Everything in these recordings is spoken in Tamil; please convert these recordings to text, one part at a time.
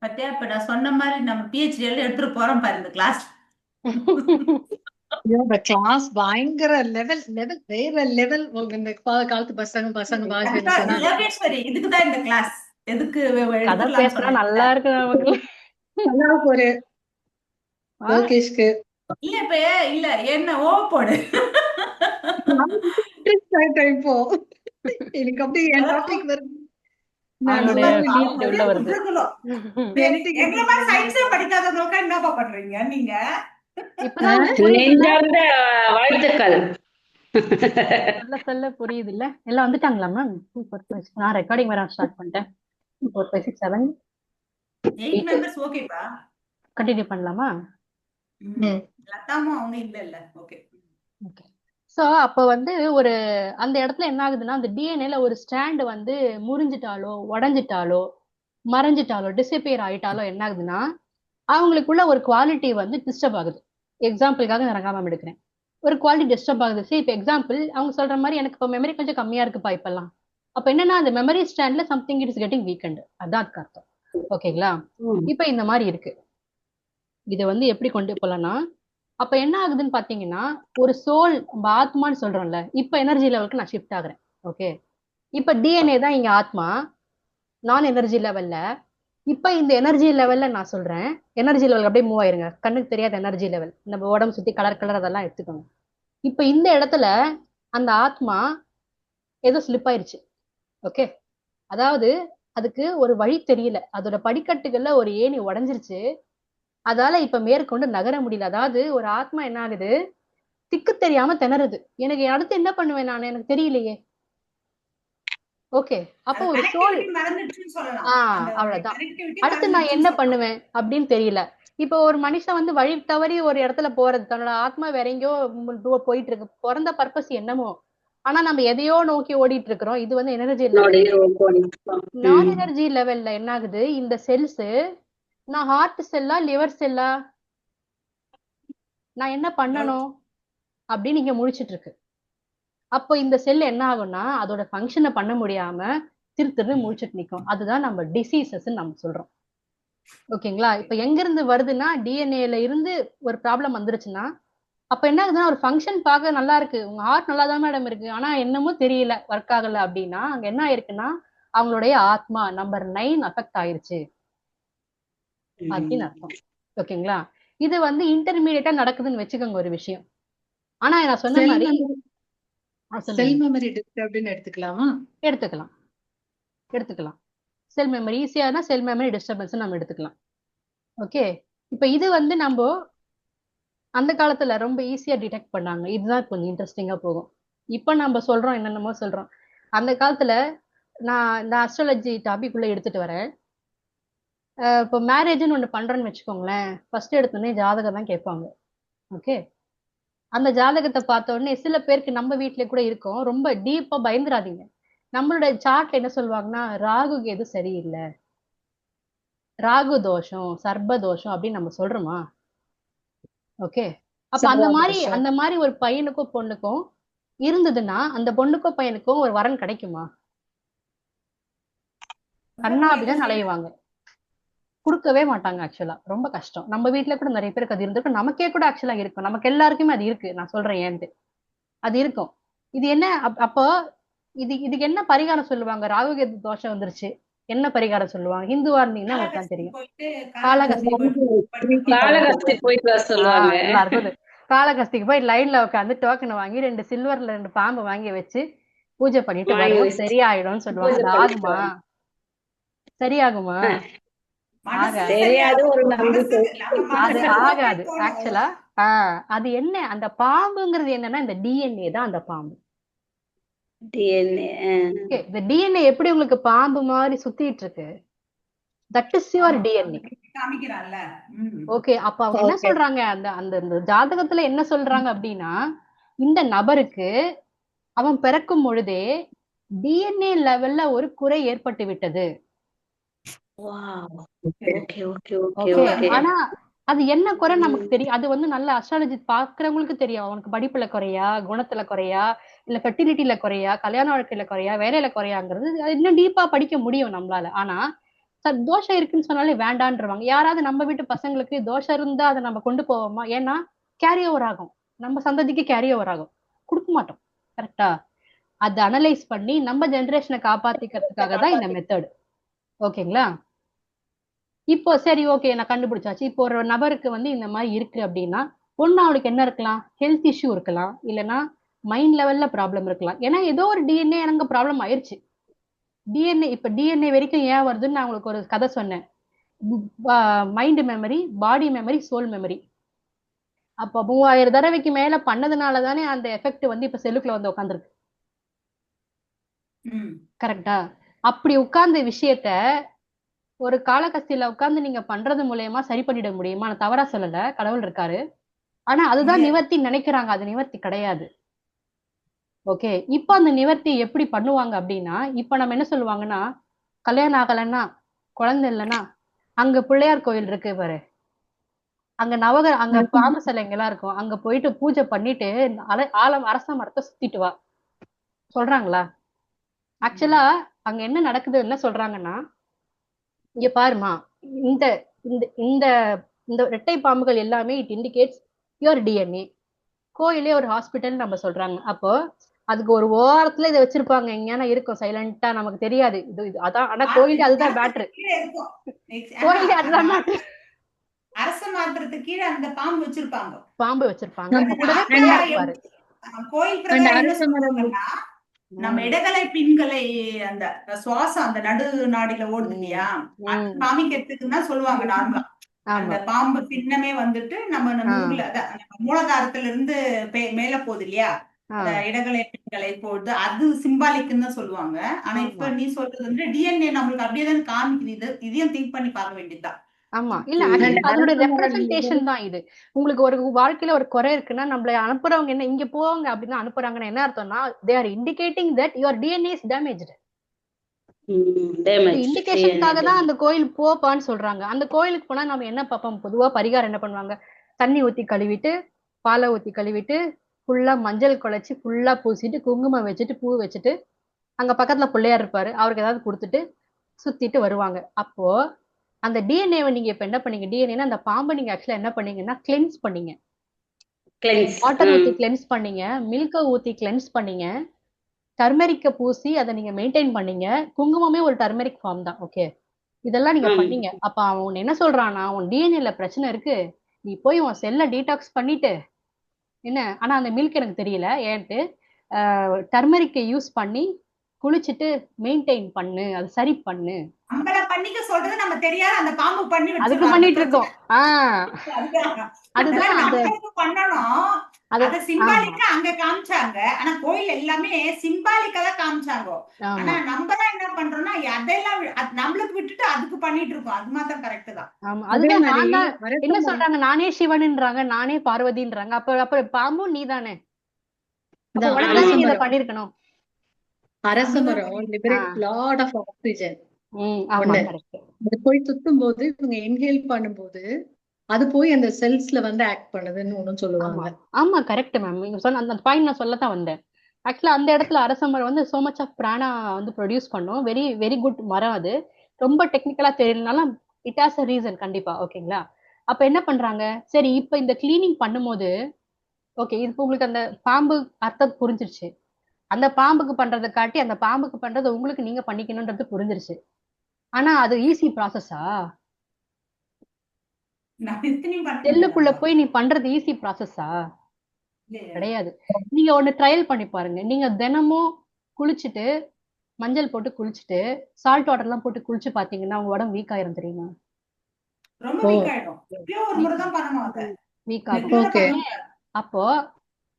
பத்தியா இப்ப நான் சொன்ன மாதிரி நம்ம பிஹெச்டி எடுத்துட்டு போறோம் பாரு இந்த கிளாஸ். இந்த கிளாஸ் பயங்கர லெவல் லெவல் வேற லெவல். இந்த காலத்து பசங்க பசங்க பாஷையில சொன்னா யோகேஸ்வரி இதுக்குதான் இந்த கிளாஸ். எதுக்கு கதை எடுத்துடலாம்னு பேசினா சொன்னேன். நல்லா இருக்கு நமக்கு. நல்லா ஒரு ஆ, லோகேஷ்க்கு இல்ல இப்ப இல்ல என்ன போடு. இன்ட்ரெஸ்ட் ஆயிட்டேன் இப்போ. எனக்கு அப்படியே என் டாபிக் வருது. நான் அவனுடைய நல்லாவே ஃபீல்ட் உள்ள வருது. எங்களை மாதிரி சயின்ஸே படிக்காதவங்களுக்கா என்னப்பா பண்றீங்க நீங்க? இப்பதான் உங்களுக்கு புரியுது இல்ல? நெஞ்சார்ந்த வாழ்த்துக்கள். சொல்ல சொல்ல புரியுது இல்ல? எல்லாம் வந்துட்டாங்களா மேம்? 2 4 5 நான் ரெக்கார்டிங் வேற ஸ்டார்ட் பண்ணிட்டேன். 2 4 5 6 7 8 8 மெம்பர்ஸ் ஓகேப்பா. கண்டினியூ பண்ணலாமா? லதாமும் அவங்க இல்ல ஓகே. ஓகே. சோ அப்ப வந்து ஒரு அந்த இடத்துல என்ன ஆகுதுன்னா அந்த டிஎன்ஏல ஒரு ஸ்டாண்ட் வந்து முறிஞ்சிட்டாலோ உடைஞ்சிட்டாலோ மறைஞ்சிட்டாலோ டிசப்பியர் ஆயிட்டாலோ என்ன ஆகுதுன்னா அவங்களுக்குள்ள ஒரு குவாலிட்டி வந்து டிஸ்டர்ப் ஆகுது. எக்ஸாம்பிளுக்காக நான் ரங்காமம் எடுக்கிறேன். ஒரு குவாலிட்டி டிஸ்டர்ப் ஆகுது. சரி இப்போ எக்ஸாம்பிள் அவங்க சொல்ற மாதிரி எனக்கு இப்போ மெமரி கொஞ்சம் கம்மியா இருக்குப்பா இப்பெல்லாம். அப்ப என்னன்னா அந்த மெமரி ஸ்டாண்ட்ல something it is getting weekend. அதான் அதுக்கு அர்த்தம். ஓகேங்களா? இப்ப இந்த மாதிரி இருக்கு. இதை வந்து எப்படி கொண்டு போகலாம்னா அப்ப என்ன ஆகுதுன்னு பாத்தீங்கன்னா ஒரு சோல் நம்ம ஆத்மான்னு சொல்றோம்ல இப்ப எனர்ஜி லெவலுக்கு நான் ஷிஃப்ட் ஆகுறேன். ஓகே. இப்ப டிஎன்ஏ தான் இங்க ஆத்மா நான் எனர்ஜி லெவல்ல. இப்ப இந்த எனர்ஜி லெவல்ல நான் சொல்றேன் எனர்ஜி லெவல் அப்படியே மூவ் ஆயிருங்க. கண்ணுக்கு தெரியாத எனர்ஜி லெவல் நம்ம உடம்பு சுத்தி கலர் கலர் அதெல்லாம் எடுத்துக்கோங்க. இப்ப இந்த இடத்துல அந்த ஆத்மா ஏதோ ஸ்லிப் ஆயிருச்சு. ஓகே. அதாவது அதுக்கு ஒரு வழி தெரியல. அதோட படிக்கட்டுகள்ல ஒரு ஏணி உடைஞ்சிருச்சு. அதால இப்ப மேற்கொண்டு நகர முடியல. அதாவது ஒரு ஆத்மா என்ன ஆகுது திக்கு தெரியாம திணறுது. எனக்கு அடுத்து என்ன பண்ணுவேன் நான் எனக்கு தெரியலையே. ஓகே. அப்போ ஒரு சோல் அவ்வளவுதான். அடுத்து நான் என்ன பண்ணுவேன் அப்படின்னு தெரியல. இப்போ ஒரு மனுஷன் வந்து வழி தவறி ஒரு இடத்துல போறது தன்னோட ஆத்மா வேற எங்கேயோ போயிட்டு இருக்கு. பிறந்த பர்பஸ் என்னமோ ஆனா நம்ம எதையோ நோக்கி ஓடிட்டு இருக்கிறோம். இது வந்து எனர்ஜி லெவல். நான் எனர்ஜி லெவல்ல என்ன ஆகுது இந்த செல்ஸ் நான் ஹார்ட் செல்லா லிவர் செல்லா நான் என்ன பண்ணணும் அப்படின்னு இங்க முழிச்சிட்டு இருக்கு. அப்போ இந்த செல் என்ன ஆகும்னா அதோட ஃபங்க்ஷனை பண்ண முடியாம திரு முழிச்சிட்டு நிற்கும். அதுதான் நம்ம டிசீசஸ் நம்ம சொல்றோம். ஓகேங்களா? இப்ப எங்க இருந்து வருதுன்னா டிஎன்ஏல இருந்து ஒரு ப்ராப்ளம் வந்துருச்சுன்னா அப்ப என்ன ஆகுதுன்னா ஒரு ஃபங்க்ஷன் பார்க்க நல்லா இருக்கு. உங்க ஹார்ட் நல்லா தான் மேடம் இருக்கு. ஆனா என்னமோ தெரியல ஒர்க் ஆகல அப்படின்னா அங்க என்ன ஆயிருக்குன்னா அவங்களுடைய ஆத்மா நம்பர் 9 அஃபெக்ட் ஆயிருச்சு அப்படின்னு அர்த்தம். ஓகேங்களா? இது வந்து இன்டர்மீடியட்டா நடக்குதுன்னு வச்சுக்கோங்க ஒரு விஷயம். ஆனா நான் சொன்ன மாதிரி செல் மெமரி டிஸ்டர்ப்டுன்னு எடுத்துக்கலாமா? எடுத்துக்கலாம் எடுத்துக்கலாம். செல் மெமரி ஈஸியான செல் மெமரி டிஸ்டர்பன்ஸ் நம்ம எடுத்துக்கலாம். ஓகே. இப்ப இது வந்து நம்ம அந்த காலத்துல ரொம்ப ஈஸியா டிடெக்ட் பண்ணாங்க. இதுதான் கொஞ்சம் இன்ட்ரெஸ்டிங்கா போகும். இப்ப நம்ம சொல்றோம் என்னென்னமோ சொல்றோம். அந்த காலத்துல நான் இந்த அஸ்ட்ராலஜி டாபிக் உள்ள எடுத்துட்டு வரேன். இப்போ மேரேஜ்னு ஒண்ணு பண்றேன்னு வச்சுக்கோங்களேன். ஃபர்ஸ்ட் எடுத்தோடனே ஜாதகம் தான் கேட்பாங்க. ஓகே. அந்த ஜாதகத்தை பார்த்த உடனே சில பேருக்கு நம்ம வீட்ல கூட இருக்கும். ரொம்ப டீப்பா பயந்துராதீங்க. நம்மளோட சார்ட்ல என்ன சொல்லுவாங்கன்னா ராகு கேது சரியில்லை, ராகு தோஷம் சர்ப்ப தோஷம் அப்படின்னு நம்ம சொல்றோமா? ஓகே. அப்ப அந்த மாதிரி ஒரு பையனுக்கும் பொண்ணுக்கும் இருந்ததுன்னா அந்த பொண்ணுக்கும் பையனுக்கும் ஒரு வரன் கிடைக்குமா? கண்ணா அப்படிதான் அலையுவாங்க. கொடுக்கவே மாட்டாங்க. ஆக்சுவலா ரொம்ப கஷ்டம். நம்ம வீட்ல கூட நிறைய பேருக்கு அது இருந்திருக்கும். நமக்கே கூட ஆக்சுவலா இருக்கும். நமக்கு எல்லாருக்குமே அது இருக்கு. நான் சொல்றேன் ஏன்ட்டு. அது இருக்கும். இது என்ன அப்போ இதுக்கு என்ன பரிகாரம் சொல்லுவாங்க? ராகுகேது தோஷம் வந்துருச்சு என்ன பரிகாரம் சொல்லுவாங்க? ஹிந்துவா இருந்தீங்கன்னா உங்களுக்கு தான் தெரியும். காளகஸ்தி போயிட்டு வர சொல்லுவாங்க. காளகஸ்திக்கு போய் லைன்ல உட்காந்து டோக்கன் வாங்கி 2 சில்வர்ல 2 பாம்பு வாங்கி வச்சு பூஜை பண்ணிட்டு வரும் சரியாயிடும்னு சொல்லுவாங்க. அது ஆகுமா? சரியாகுமா? தெரியாது ஒரு நம்பிக்கை. அது ஆகாது. ஆக்சுவலா அது என்ன அந்த பாம்புங்கிறது என்னன்னா இந்த டிஎன்ஏ தான் அந்த பாம்பு. இந்த டிஎன்ஏ எப்படி உங்களுக்கு பாம்பு மாதிரி சுத்திட்டு இருக்கு? That is your DNA. Okay. அப்ப அவங்க என்ன சொல்றாங்க அந்த அந்த ஜாதகத்துல என்ன சொல்றாங்க அப்படின்னா இந்த நபருக்கு அவன் பிறக்கும் பொழுதே டிஎன்ஏ லெவல்ல ஒரு குறை ஏற்பட்டு விட்டது. ஆனா அது என்ன குறை நமக்கு தெரியும். அது வந்து நல்ல அஸ்ட்ராலஜி பாக்குறவங்களுக்கு தெரியும். அவனுக்கு படிப்புல குறையா, குணத்துல குறையா, இல்ல ஃபெர்டிலிட்டில குறையா, கல்யாண வாழ்க்கையில குறையா, வேலையில குறையாங்கிறது இன்னும் டீப்பா படிக்க முடியும் நம்மளால. ஆனா தோஷம் இருக்குன்னு சொன்னாலே வேண்டான்றவாங்க. யாராவது நம்ம வீட்டு பசங்களுக்கு தோஷம் இருந்தா அதை நம்ம கொண்டு போவோமா? ஏன்னா கேரி ஓவர் ஆகும், நம்ம சந்ததிக்கு கேரி ஓவர் ஆகும், கொடுக்க மாட்டோம். கரெக்டா? அதை அனலைஸ் பண்ணி நம்ம ஜெனரேஷனை காப்பாத்திக்கிறதுக்காக தான் இந்த மெத்தட். ஓகேங்களா? இப்போ சரி, ஓகே, நான் கண்டுபிடிச்சாச்சு. இப்போ ஒரு நபருக்கு வந்து இந்த மாதிரி இருக்கு அப்படின்னா, ஒண்ணு அவனுக்கு என்ன இருக்கலாம், ஹெல்த் இஷ்யூ இருக்கலாம், இல்லைன்னா மைண்ட் லெவல்ல ப்ராப்ளம் இருக்கலாம். ஏன்னா ஏதோ ஒரு டிஎன்ஏ எனக்கு ப்ராப்ளம் ஆயிடுச்சு. டிஎன்ஏ வரைக்கும் ஏன் வருதுன்னு நான் உங்களுக்கு ஒரு கதை சொன்னேன். மைண்ட் மெமரி, பாடி மெமரி, சோல் மெமரி. அப்போ 3000 தடவைக்கு மேல பண்ணதுனால தானே அந்த எஃபெக்ட் வந்து இப்ப செல்லுக்குள்ள வந்து உட்காந்துருக்கு. கரெக்டா? அப்படி உட்கார்ந்த விஷயத்த ஒரு காலகஸ்தியில உட்கார்ந்து நீங்க பண்றது மூலயமா சரி பண்ணிட முடியுமா? நான் தவறா சொல்லல, கடவுள் இருக்காரு. ஆனா அதுதான் நிவர்த்தி நினைக்கிறாங்க, அது நிவர்த்தி கிடையாது. ஓகே, இப்ப அந்த நிவர்த்தி எப்படி பண்ணுவாங்க அப்படின்னா, இப்ப நம்ம என்ன சொல்லுவாங்கன்னா, கல்யாணம் ஆகலைன்னா, குழந்தை இல்லைன்னா, அங்க பிள்ளையார் கோயில் இருக்கு பாரு, அங்க பாம்பு சிலைங்கெல்லாம் இருக்கும், அங்க போயிட்டு பூஜை பண்ணிட்டு அரச மரத்தை சுத்திட்டு வா சொல்றாங்களா? ஆக்சுவலா அங்க என்ன நடக்குது, என்ன சொல்றாங்கன்னா, இங்க பாருமா, இந்த இந்த இந்த இந்த இரட்டை பாம்புகள் எல்லாமே இட் இண்டிகேட்ஸ் யுவர் டிஎன்ஏ. கோயிலே ஒரு ஹாஸ்பிட்டல் நம்ம சொல்றாங்க. அப்போ அதுக்கு ஒரு ஓரத்துல இதை வச்சிருப்பாங்க, எங்கேயான இருக்கும் சைலண்டா, நமக்கு தெரியாது இது அதான். ஆனா கோயிலே அதுதான் மேட்ரு, கோயிலே அதுதான் மேட்ரு. அரச மரத்துக்கு கீழே அந்த பாம்பு வச்சிருப்பாங்க, கூடவே பிள்ளையார் இருப்பாரு. கோயில் பிரகாரம் என்ன சொல்லுவாங்கன்னா, நம்ம இடகலை பின்களை அந்த சுவாசம் அந்த நடு நாடில ஓடுது இல்லையா, காமிக்கிறதுக்கு தான் சொல்லுவாங்க. நார்மலா அந்த பாம்பு பின்னமே வந்துட்டு நம்ம நூல்ல மூலாதாரத்துல இருந்து மேல போகுது இல்லையா, அந்த இடகலை பின்களை போகுது, அது சிம்பாலிக்குன்னு தான் சொல்லுவாங்க. ஆனா இப்ப நீ சொல்றது வந்து டிஎன்ஏ நம்மளுக்கு அப்படியே தான் காமிக்குது. இதையும் திங்க் பண்ணி பார்க்க வேண்டியதுதான். ஆமா, இல்ல அதோட ரெப்ரசன்டேஷன் தான் இது. உங்களுக்கு ஒரு வாழ்க்கையில ஒரு குறை இருக்குன்னா, நம்மள அனுப்புறவங்க என்ன இங்க போவாங்க அப்படின்னு அனுப்புறாங்கன்னா என்ன அர்த்தம்னா, they are indicating that your DNA is damaged. இண்டிகேஷனுக்காக தான் அந்த கோயில் போப்பான்னு சொல்றாங்க. அந்த கோயிலுக்கு போனா நம்ம என்ன பார்ப்போம், பொதுவா பரிகாரம் என்ன பண்ணுவாங்க, தண்ணி ஊத்தி கழுவிட்டு, பாலை ஊத்தி கழுவிட்டு, ஃபுல்லா மஞ்சள் குழைச்சி ஃபுல்லா பூசிட்டு, குங்குமம் வச்சுட்டு, பூ வச்சுட்டு, அங்க பக்கத்துல பிள்ளையார் இருப்பாரு, அவருக்கு ஏதாவது கொடுத்துட்டு சுத்திட்டு வருவாங்க. அப்போ அந்த டிஎன்ஏவை நீங்க இப்ப என்ன பண்ணீங்க, டிஎன்ஏ அந்த பாம்பை நீங்க ஆக்சுவலா என்ன பண்ணீங்கன்னா கிளென்ஸ் பண்ணீங்க, வாட்டர் ஊத்தி கிளென்ஸ் பண்ணீங்க, மில்க ஊத்தி கிளென்ஸ் பண்ணீங்க, டர்மெரிக்க பூசி அதை நீங்க மெயின்டைன் பண்ணீங்க. குங்குமமே ஒரு டர்மெரிக் ஃபார்ம் தான். ஓகே, இதெல்லாம் நீங்க பண்ணீங்க. அப்ப அவன் என்ன சொல்றான்னா, உன் டிஎன்ஏல பிரச்சனை இருக்கு, நீ போய் உன் செல்லை டீடாக்ஸ் பண்ணிட்டு என்ன, ஆனா அந்த மில்க் எனக்கு தெரியல ஏன்ட்டு டர்மெரிக்கை யூஸ் பண்ணி குளிச்சுட்டு மெயின்டைன் பண்ணு, அது சரி பண்ணு. நம்மள பண்ணிக்க சொல்றது நம்ம தெரியாத அந்த பாம்பு பண்ணி அதுக்கு பண்ணிட்டு இருக்கோம். அதுதான் நம்மளுக்கு பண்ணணும். அத சிம்பாலிக்கா அங்க காமிச்சாங்க. ஆனா கோயில் எல்லாமே சிம்பாலிக்கா தான் காமிச்சாங்க. ஆனா நம்ம தான் என்ன பண்றோம்னா அதெல்லாம் நம்மளுக்கு விட்டுட்டு அதுக்கு பண்ணிட்டு இருக்கோம். அது மாத்திரம் கரெக்ட் தான். ஆமா, அதுதான் என்ன சொல்றாங்க, நானே சிவன்ன்றாங்க, நானே பார்வதின்றாங்க. அப்ப பாம்பும் நீ தானே, நீ இதை பண்ணிருக்கணும். அரச மரம் லிபரேட் லாட் ஆஃப் ஆக்சிஜன். அது போய் சுத்தும் போது இவங்க இன்ஹேல் பண்ணும்போது அது போய் அந்த செல்ஸ்ல வந்து ஆக்ட் பண்ணுதுன்னு ஒண்ணும் சொல்லுவாங்க. ஆமா, கரெக்ட் மேம். நீங்க சொன்ன அந்த பாயிண்ட் நான் சொல்லத்தான் வந்தேன். ஆக்சுவலா அந்த இடத்துல அரச மரம் வந்து சோ மச் ஆஃப் பிராணா வந்து ப்ரொடியூஸ் பண்ணும். வெரி வெரி குட் மரம். அது ரொம்ப டெக்னிக்கலா தெரியலனாலும் இட் ஹாஸ் அ ரீசன் கண்டிப்பா. ஓகேங்களா? அப்ப என்ன பண்றாங்க, சரி இப்ப இந்த கிளீனிங் பண்ணும்போது ஓகே, இது உங்களுக்கு அந்த பாம்பு அர்த்தம் புரிஞ்சிருச்சு, அந்த பாம்புக்கு பண்றதை காட்டி அந்த பாம்புக்கு பண்றது உங்களுக்கு நீங்க பண்ணிக்கணும்ன்றது புரிஞ்சிருச்சு. ஆனா அது ஈஸி ப்ராசஸா? செல்லுக்குள்ள போய் நீ பண்றது ஈஸி ப்ராசஸா? கிடையாது. நீங்க ஒண்ணு ட்ரையல் பண்ணி பாருங்க. நீங்க தினமும் குளிச்சுட்டு மஞ்சள் போட்டு குளிச்சுட்டு சால்ட் வாட்டர் எல்லாம் போட்டு குளிச்சு பாத்தீங்கன்னா உங்க உடம்பு வீக் ஆயிரும் தெரியுமா? வீக் ஆகும்.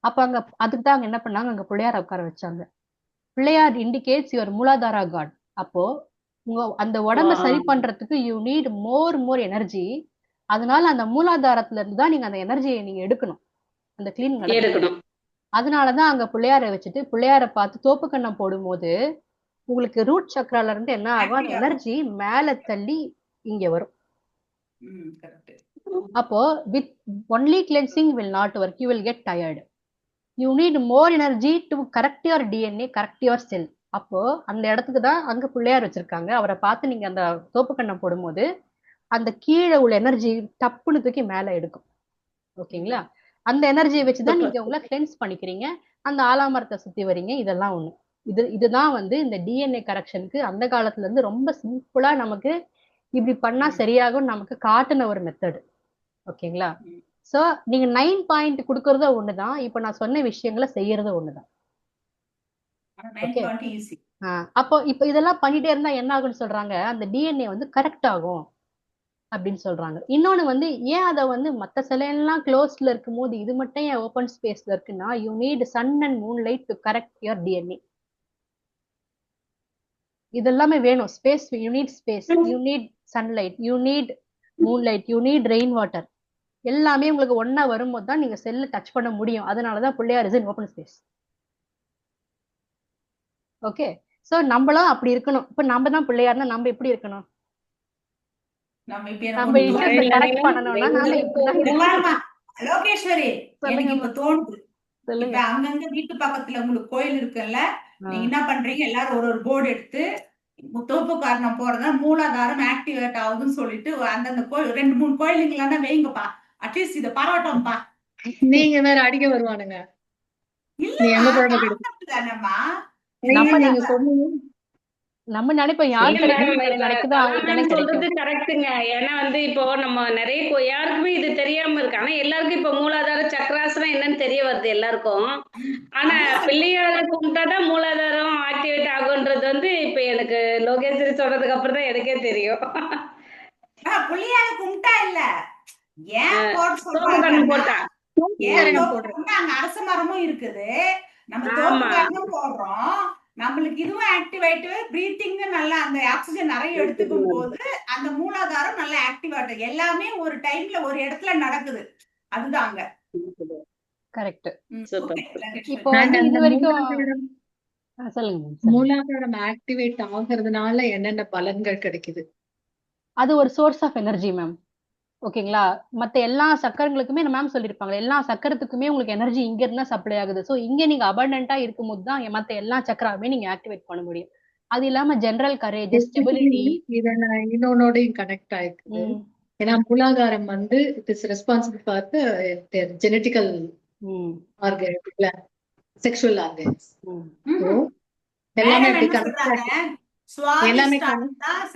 அப்போ அங்க அதுக்கு தான் அங்க என்ன பண்ணாங்க, அங்க பிள்ளையார உட்கார வச்சாங்க. Pillaiyar indicates your Muladhara god. அப்போ உங்க அந்த உடம்ப சரி பண்றதுக்கு யூ நீட் மோர் எனர்ஜி. அதனால அந்த மூலாதாரத்துல இருந்து தான் நீங்க அந்த எனர்ஜியை நீங்க எடுக்கணும், அந்த கிளீன் எடுக்கணும். அதனாலதான் அங்க பிள்ளையார வச்சுட்டு பிள்ளையார பார்த்து தோப்பு கண்ணம் போடும்போது உங்களுக்கு ரூட் சக்கரால இருந்து என்ன ஆகும், அந்த எனர்ஜி மேல தள்ளி இங்க வரும். அப்போ with only cleansing will not work, you will get tired. You need more energy to correct your DNA, correct your cell. அப்போ அந்த இடத்துக்கு தான் அங்க பிள்ளையார் வச்சிருக்காங்க. அவரை பார்த்து நீங்க அந்த தோப்பு கண்ணை போடும்போது அந்த கீழே உள்ள எனர்ஜி டப்புன்னு தூக்கி மேல எடுக்கும். ஓகேங்களா? அந்த எனர்ஜியை வச்சுதான் நீங்க உங்களை கிளென்ஸ் பண்ணிக்கிறீங்க. அந்த ஆலாமரத்தை சுத்தி வரீங்க. இதெல்லாம் ஒண்ணு. இதுதான் வந்து இந்த டிஎன்ஏ கரெக்ஷனுக்கு அந்த காலத்துல இருந்து ரொம்ப சிம்பிளா நமக்கு இப்படி பண்ணா சரியாகும் நமக்கு காட்டுன ஒரு மெத்தடு. ஓகேங்களா? சோ நீங்க 9 பாயிண்ட் கொடுக்கறத ஒண்ணுதான். இப்ப நான் சொன்ன விஷயங்களை செய்யறது ஒண்ணுதான். ஓகே. அப்போ இப்ப இதெல்லாம் பண்ணிட்டே இருந்தா என்ன ஆகும்னு சொல்றாங்க, அந்த டிஎன்ஏ வந்து கரெக்ட் ஆகும் அப்படின்னு சொல்றாங்க. இன்னொன்னு வந்து ஏன் அதை வந்து மத்த சிலையெல்லாம் க்ளோஸ்ல இருக்கும் போது இது மட்டும் ஏன் ஓப்பன் ஸ்பேஸ்ல இருக்குன்னா, you need sun and moon light to correct your DNA. இதெல்லாமே வேணும். Space, you need space, you need sunlight, you need moonlight, you need rain water. எல்லாமே உங்களுக்கு ஒன்னா வரும்போது தான் நீங்க செல்ல டச் பண்ண முடியும். அதனாலதான் Pillaiyar is in open space. Okay. So நம்மளும் அப்படி இருக்கணும். இப்ப நம்ம தான் பிள்ளையார்னா நம்ம எப்படி இருக்கணும்? நம்ம இஷ்டத்தை கரெக்ட் பண்ணணும்னா நாம இப்படிதான் இருக்கணும். லோகேஸ்வரி, எனக்கு இப்ப தோணுது, இப்ப சொல்லுங்க. அங்கங்க வீட்டு பக்கத்துல உங்களுக்கு கோயில் இருக்குல்ல, நீங்க என்ன பண்றீங்க, எல்லாரும் ஒரு போர்டு எடுத்து தோப்பு காரணம் போறதா மூலாதாரம் ஆக்டிவேட் ஆகுதுன்னு சொல்லிட்டு அந்தந்த கோயில் 2-3 கோயிலுங்களான வைங்கப்பா. அட்லீஸ்ட் இத பாராட்டோம்ப்பா. நீங்க வேற அடிக்க வருவானுங்க. நீ எங்க இல்லம்மா, போட கிடைக்கும் கான்செப்ட் தானேம்மா. நீங்க சொன்னீங்க. நம்ம நினைப்போம் யார் கிடைக்குதோ அவங்களுக்கு தானே சொல்றது கிடைக்கும். கரெக்டுங்க. ஏன்னா வந்து இப்போ நம்ம நிறைய யாருக்குமே இது தெரியாம இருக்கு. ஆனா எல்லாருக்கும் இப்ப மூலாதார சக்கராசனம் என்னன்னு தெரிய வருது எல்லாருக்கும். ஆனா பிள்ளையார கும்பிட்டாதான் மூலாதாரம் ஆக்டிவேட் ஆகுன்றது வந்து இப்ப எனக்கு லோகேஸ்வரி சொல்றதுக்கு அப்புறம் தான் எனக்கே தெரியும். புள்ளியார கும்பிட்டா இல்ல, ஏன் போட தோப்பு கண்ணு சொல்றாங்கன்னா, போட்டா ஏன் தோப்புன்னா அங்க அரச மரமும் இருக்குது, நம்ம தோப்பு கண்ணும் போடுறோம், நம்மளுக்கு இதுவும் ஆக்டிவேட், பிரீத்திங் நல்லா அந்த ஆக்சிஜன் நிறைய எடுத்துக்கும் போது அந்த மூலாதாரம் நல்லா ஆக்டிவேட். எல்லாமே ஒரு டைம்ல ஒரு இடத்துல நடக்குது. அதுதாங்க கரெக்ட். சூப்பர். இப்போ வந்து இது வரைக்கும் சொல்லுங்க. மூலாதாரம் ஆக்டிவேட் ஆகுறதுனால என்னென்ன பலன்கள் கிடைக்குது? அது ஒரு சோர்ஸ் ஆஃப் எனர்ஜி மேம். ஓகேங்களா? மத்த எல்லா சக்கரங்களுக்குமே மேம் சொல்லியிருப்பாங்க, எல்லா சக்கரத்துக்குமே உங்களுக்கு எனர்ஜி இங்க இருந்தா சப்ளை ஆகுது. சோ இங்க நீங்க அபண்டன்டா இருக்கும்போது தான் மத்த எல்லா சக்கராவுமே நீங்க ஆக்டிவேட் பண்ண முடியும். அது இல்லாம ஜெனரல் கரேஜ், ஸ்டெபிலிட்டி. இத நான் இன்னொன்னோடையும் கனெக்ட் ஆயிருக்கு. ஏன்னா மூலாதாரம் வந்து it is responsible for the genetical organ, sexual organs. எல்லாமே இப்படி கனெக்ட் எல்லாமே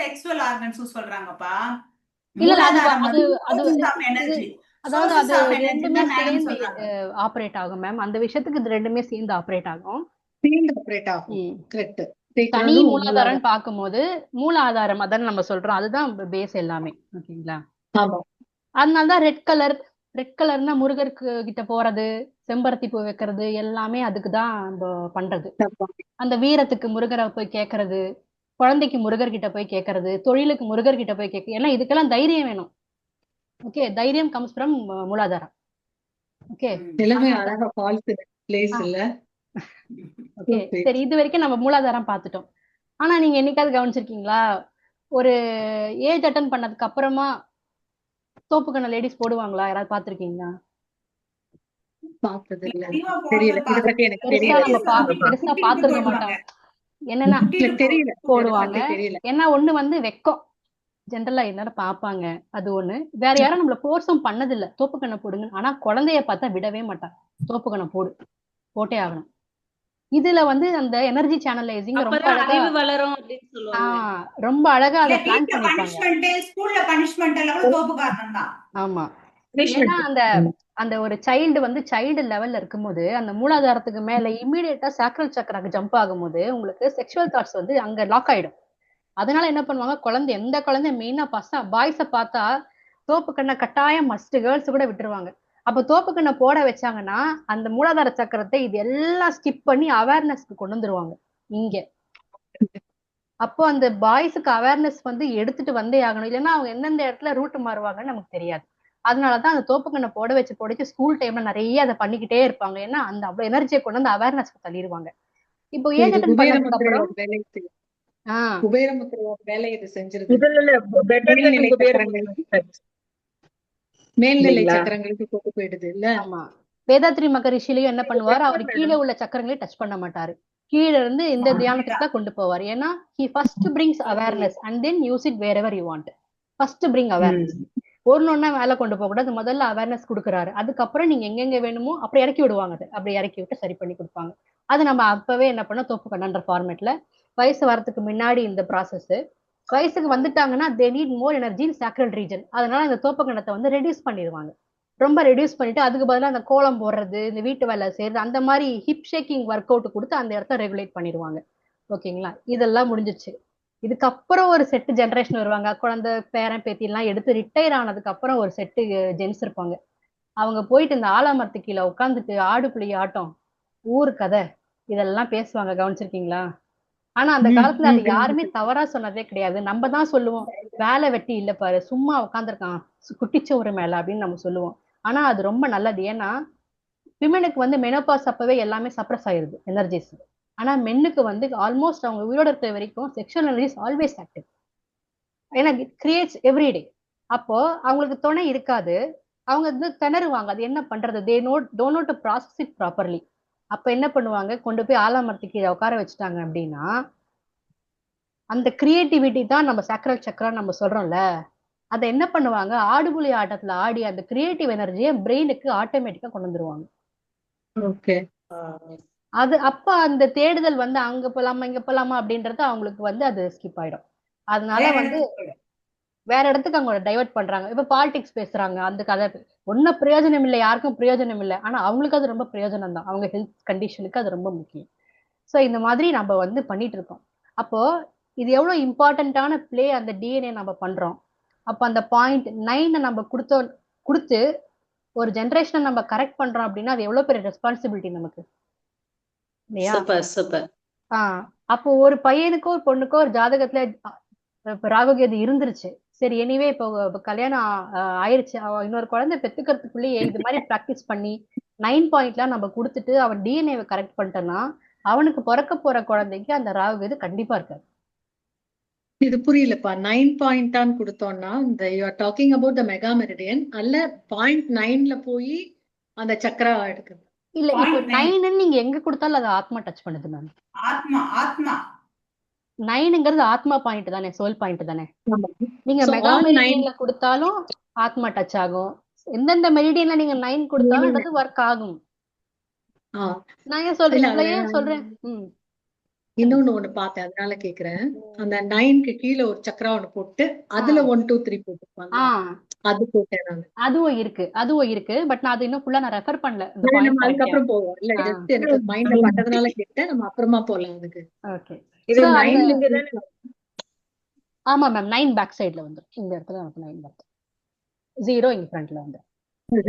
செக்சுவல் ஆர்கன்ஸ் சொல்றாங்கப்பா. இல்ல அது அதாவது அது ரெண்டுமே சேர்ந்து ஆபரேட் ஆகும் மேம். அந்த விஷயத்துக்கு இது ரெண்டுமே சேர்ந்து ஆபரேட் ஆகும். தனி மூலாதாரம் பார்க்கும்போது மூலாதாரம் அதான் நம்ம சொல்றோம், அதுதான் பேஸ் எல்லாமே. ஓகேங்களா? அதனாலதான் ரெட் கலர்னா முருகருக்கு கிட்ட போறது, செம்பருத்தி பூ வைக்கிறது எல்லாமே அதுக்குதான் நம்ம பண்றது. அந்த வீரத்துக்கு முருகரை போய் கேட்கறது, குழந்தைக்கு முருகர் கிட்ட போய் கேட்கறது, தொழிலுக்கு முருகர் கிட்ட போய் கேட்க, ஏன்னா இதுக்கெல்லாம் தைரியம் வேணும். ஓகே, தைரியம் கம்ஸ் ஃப்ரம் மூலாதாரம். ஓகே, ஓகே சரி. இது வரைக்கும் நம்ம மூலாதாரம் பார்த்துட்டோம். ஆனா நீங்க என்னைக்காவது கவனிச்சிருக்கீங்களா, ஒரு ஏஜ் அட்டன் பண்ணதுக்கு அப்புறமா தோப்புக்கண்ண லேடிஸ் போடுவாங்களா? யாராவது பாத்திருக்கீங்களா? பெருசா பாத்துருக்க மாட்டோம். என்னன்னா போடுவாங்க. ஏன்னா ஒண்ணு வந்து வெக்கம், ஜென்ரலா எல்லாரும் பாப்பாங்க. அது ஒண்ணு. வேற யாரும் நம்மள போர்ஸும் பண்ணது இல்ல தோப்புக்கண்ணை போடுங்க. ஆனா குழந்தைய பார்த்தா விடவே மாட்டான், தோப்புக்கண்ணை போட்டே ஆகணும். இதுல வந்து அந்த எனர்ஜி சேனலைசிங் ரொம்ப அழகா வளரும் அப்படின்னு சொல்லுவாங்க. ரொம்ப அழகா அதை பிளான் பண்ணிருப்பாங்க. ஸ்கூல்ல பனிஷ்மென்ட் எல்லாம் தோப்பு காரணம் தான். ஆமா, ஏன்னா அந்த ஒரு சைல்டு வந்து சைல்டு லெவல்ல இருக்கும்போது அந்த மூலாதாரத்துக்கு மேல இம்மீடியட்டா சாக்ரல் சக்கராக்கு ஜம்ப் ஆகும்போது உங்களுக்கு செக்ஷுவல் தாட்ஸ் வந்து அங்க லாக் ஆயிடும். அதனால என்ன பண்ணுவாங்க, எந்த குழந்தை மெயினா பாய்ஸ பார்த்தா தோப்பு கண்ணை கட்டாயம் மஸ்ட், கேர்ள்ஸ் கூட விட்டுருவாங்க. அப்ப தோப்பு கண்ணை போட வச்சாங்கன்னா அந்த மூலாதார சக்கரத்தை இது எல்லாம் ஸ்கிப் பண்ணி அவேர்னஸ்க்கு கொண்டு வந்துருவாங்க இங்க. அப்போ அந்த பாய்ஸுக்கு அவேர்னஸ் வந்து எடுத்துட்டு வந்தே ஆகணும், இல்லைன்னா அவங்க எந்தெந்த இடத்துல ரூட் மாறுவாங்கன்னு நமக்கு தெரியாது. அதனாலதான் அந்த தோப்புக்கண்ணை போட வச்சு ஸ்கூல் டைம்ல நிறைய அதை பண்ணிக்கிட்டே இருப்பாங்க. ஏன்னா அந்த அவ்வளவு எனர்ஜியை கொண்டு வந்து அவேர்னஸ்க்கு தள்ளிடுவாங்க. இப்போ ஏஜ் அட்டன் பண்ணதுக்கு அப்புறம் மேல்நிலை சக்கரங்களுக்கு போட்டு போயிடுது இல்ல. ஆமா, வேதாத்ரி மகரிஷிலையும் என்ன பண்ணுவாரு, அவர் கீழே உள்ள சக்கரங்களை டச் பண்ண மாட்டாரு. கீழ இருந்து இந்த தியானத்துக்கு தான் கொண்டு போவார். ஏன்னா he first brings awareness and then use it wherever you want. first bring awareness. ஒன்னொன்னா மேல கொண்டு போக கூடாது, முதல்ல அவேர்னஸ் கொடுக்குறாரு. அதுக்கப்புறம் நீங்க எங்கெங்க வேணுமோ அப்புறம் இறக்கி விடுவாங்க. அது அப்படி இறக்கி விட்டு சரி பண்ணி கொடுப்பாங்க. அது நம்ம அப்பவே என்ன பண்ணோம், தோப்பு கண்ணன்ற ஃபார்மேட்ல வயசு வரதுக்கு முன்னாடி இந்த ப்ராசஸ். வயசுக்கு வந்துட்டாங்கன்னா they need more energy in sacral region. அதனால இந்த தோப்பு கண்ணத்தை வந்து ரெடியூஸ் பண்ணிடுவாங்க. ரொம்ப ரெடியூஸ் பண்ணிட்டு அதுக்கு பதிலாக அந்த கோலம் போடுறது, இந்த வீட்டு வேலை செய்யறது, அந்த மாதிரி ஹிப் ஷேக்கிங் ஒர்க் அவுட் கொடுத்து அந்த இடத்த ரெகுலேட் பண்ணிடுவாங்க. ஓகேங்களா, இதெல்லாம் முடிஞ்சிச்சு. இதுக்கப்புறம் ஒரு செட்டு ஜென்ரேஷன் வருவாங்க. குழந்தை பேரன் பேத்தி எல்லாம் எடுத்து ரிட்டையர் ஆனதுக்கு அப்புறம் ஒரு செட்டு ஜென்ஸ் இருப்பாங்க. அவங்க போயிட்டு இந்த ஆலாமரத்து கீழே உட்காந்துட்டு ஆடு புலி ஆட்டம், ஊர் கதை இதெல்லாம் பேசுவாங்க. கவனிச்சிருக்கீங்களா? ஆனா அந்த காலத்துல அது யாருமே தவறா சொன்னதே கிடையாது. நம்ம தான் சொல்லுவோம், வேலை வெட்டி இல்ல பாரு, சும்மா உட்காந்துருக்கான் குட்டிச்சோறு மேல அப்படின்னு நம்ம சொல்லுவோம். ஆனா அது ரொம்ப நல்லது. ஏன்னா விமனுக்கு வந்து மெனோபாஸ் அப்பவே எல்லாமே சப்ரஸ் ஆயிருது எனர்ஜிஸ். ஆனா மென்னுக்கு வந்து ஆல்மோஸ்ட் அவங்க உயிரோட இருக்கிற வரைக்கும் செக்ஷுவல் எனர்ஜிஸ் ஆல்வேஸ் ஆக்டிவ். ஏன்னா இட் கிரியேட்ஸ் எவ்ரிடே. அப்போ அவங்களுக்கு துணை இருக்காது, அவங்க வந்து திணறுவாங்க. அது என்ன பண்றது, they don't know to process it properly. அப்ப என்ன பண்ணுவாங்க, கொண்டு போய் ஆலாமரத்துக்கு கீழே உட்கார வச்சுட்டாங்க அப்படின்னா அந்த கிரியேட்டிவிட்டி தான் நம்ம சாக்ரல் சக்கரா நம்ம சொல்றோம்ல, அதை என்ன பண்ணுவாங்க, ஆடுபுலி ஆட்டத்துல ஆடி அந்த கிரியேட்டிவ் எனர்ஜியை பிரெயினுக்கு ஆட்டோமேட்டிக்கா கொண்டு வந்துருவாங்க. ஓகே. அது அப்ப அந்த தேடுதல் வந்து அங்க போலாமா இங்க போலாமா அப்படின்றது அவங்களுக்கு வந்து அது ஸ்கிப் ஆயிடும். அதனால வந்து வேற இடத்துக்கு அவங்க டைவர்ட் பண்றாங்க. இப்ப பாலிடிக்ஸ் பேசுறாங்க, அந்த கதை ஒன்னும் பிரயோஜனம் இல்லை, யாருக்கும் பிரயோஜனம் இல்லை. ஆனா அவங்களுக்கு அது ரொம்ப பிரயோஜனம் தான், அவங்க ஹெல்த் கண்டிஷனுக்கு அது ரொம்ப முக்கியம். ஸோ இந்த மாதிரி நம்ம வந்து பண்ணிட்டு இருக்கோம். அப்போ இது எவ்வளவு இம்பார்ட்டன்டான பிளே அந்த டிஎன்ஏ நம்ம பண்றோம். அப்ப அந்த பாயிண்ட் 9 நம்ம கொடுத்து ஒரு ஜெனரேஷனை நம்ம கரெக்ட் பண்றோம் அப்படின்னா அது எவ்வளவு பெரிய ரெஸ்பான்சிபிலிட்டி நமக்கு இல்லையா? அப்போ ஒரு பையனுக்கோ ஒரு பொண்ணுக்கோ ஒரு ஜாதகத்துல ராகுகேது இருந்துருச்சு, சரி எனிவே இப்போ கல்யாணம் ஆயிருச்சு, இன்னொரு குழந்தை பெத்துக்கிறதுக்குள்ளேயே இது மாதிரி பிராக்டிஸ் பண்ணி 9 பாயிண்ட்லாம் நம்ம கொடுத்துட்டு அவன் டிஎன்ஏவை கரெக்ட் பண்ணிட்டோம்னா அவனுக்கு பிறக்க போற குழந்தைக்கு அந்த ராகுகேது கண்டிப்பா இருக்காது. இது புரியலப்பா. 9 பாயிண்ட் கொடுத்தோம்னா இந்த you are talking about the mega meridian அல்ல 0.9ல போய் அந்த சக்கரா எடுக்குது? இல்ல இப்போ 9 நீங்க எங்க கொடுத்தாலும் அது ஆத்மா டச் பண்ணுது மேம். ஆத்மா 9ங்கிறது ஆத்மா பாயிண்ட் தானே, சோல் பாயிண்ட் தானே. நீங்க மெகா மெரிடியன்ல கொடுத்தாலும் ஆத்மா டச் ஆகும். எந்தெந்த மெரிடியன்ல நீங்க 9 கொடுத்தாலும் அது ஒர்க் ஆகும். நான் ஏன் சொல்றேன் இன்னொன்னு பார்த்தேன், அதனால கேக்குறேன். அந்த 9க்கு கீழே ஒரு சக்கரா ஒண்ணு போட்டு அதுல 1 2 3 போட்டுப்பாங்க, அது போட்டேன் நான். அதுவும் இருக்கு பட் நான் அது இன்னும் ஃபுல்லா நான் ரெஃபர் பண்ணல. அதுக்கப்புறம் போவோம். இல்ல ஜஸ்ட் எனக்கு மைண்ட்ல பட்டதனால கேட்டேன், நம்ம அப்புறமா போலாம் அதுக்கு. ஓகே. ஆமா மேம், 9 பேக் சைடுல வந்து இந்த இடத்துல நமக்கு 9 வருது, 0 இங்க ஃப்ரண்ட்ல வந்து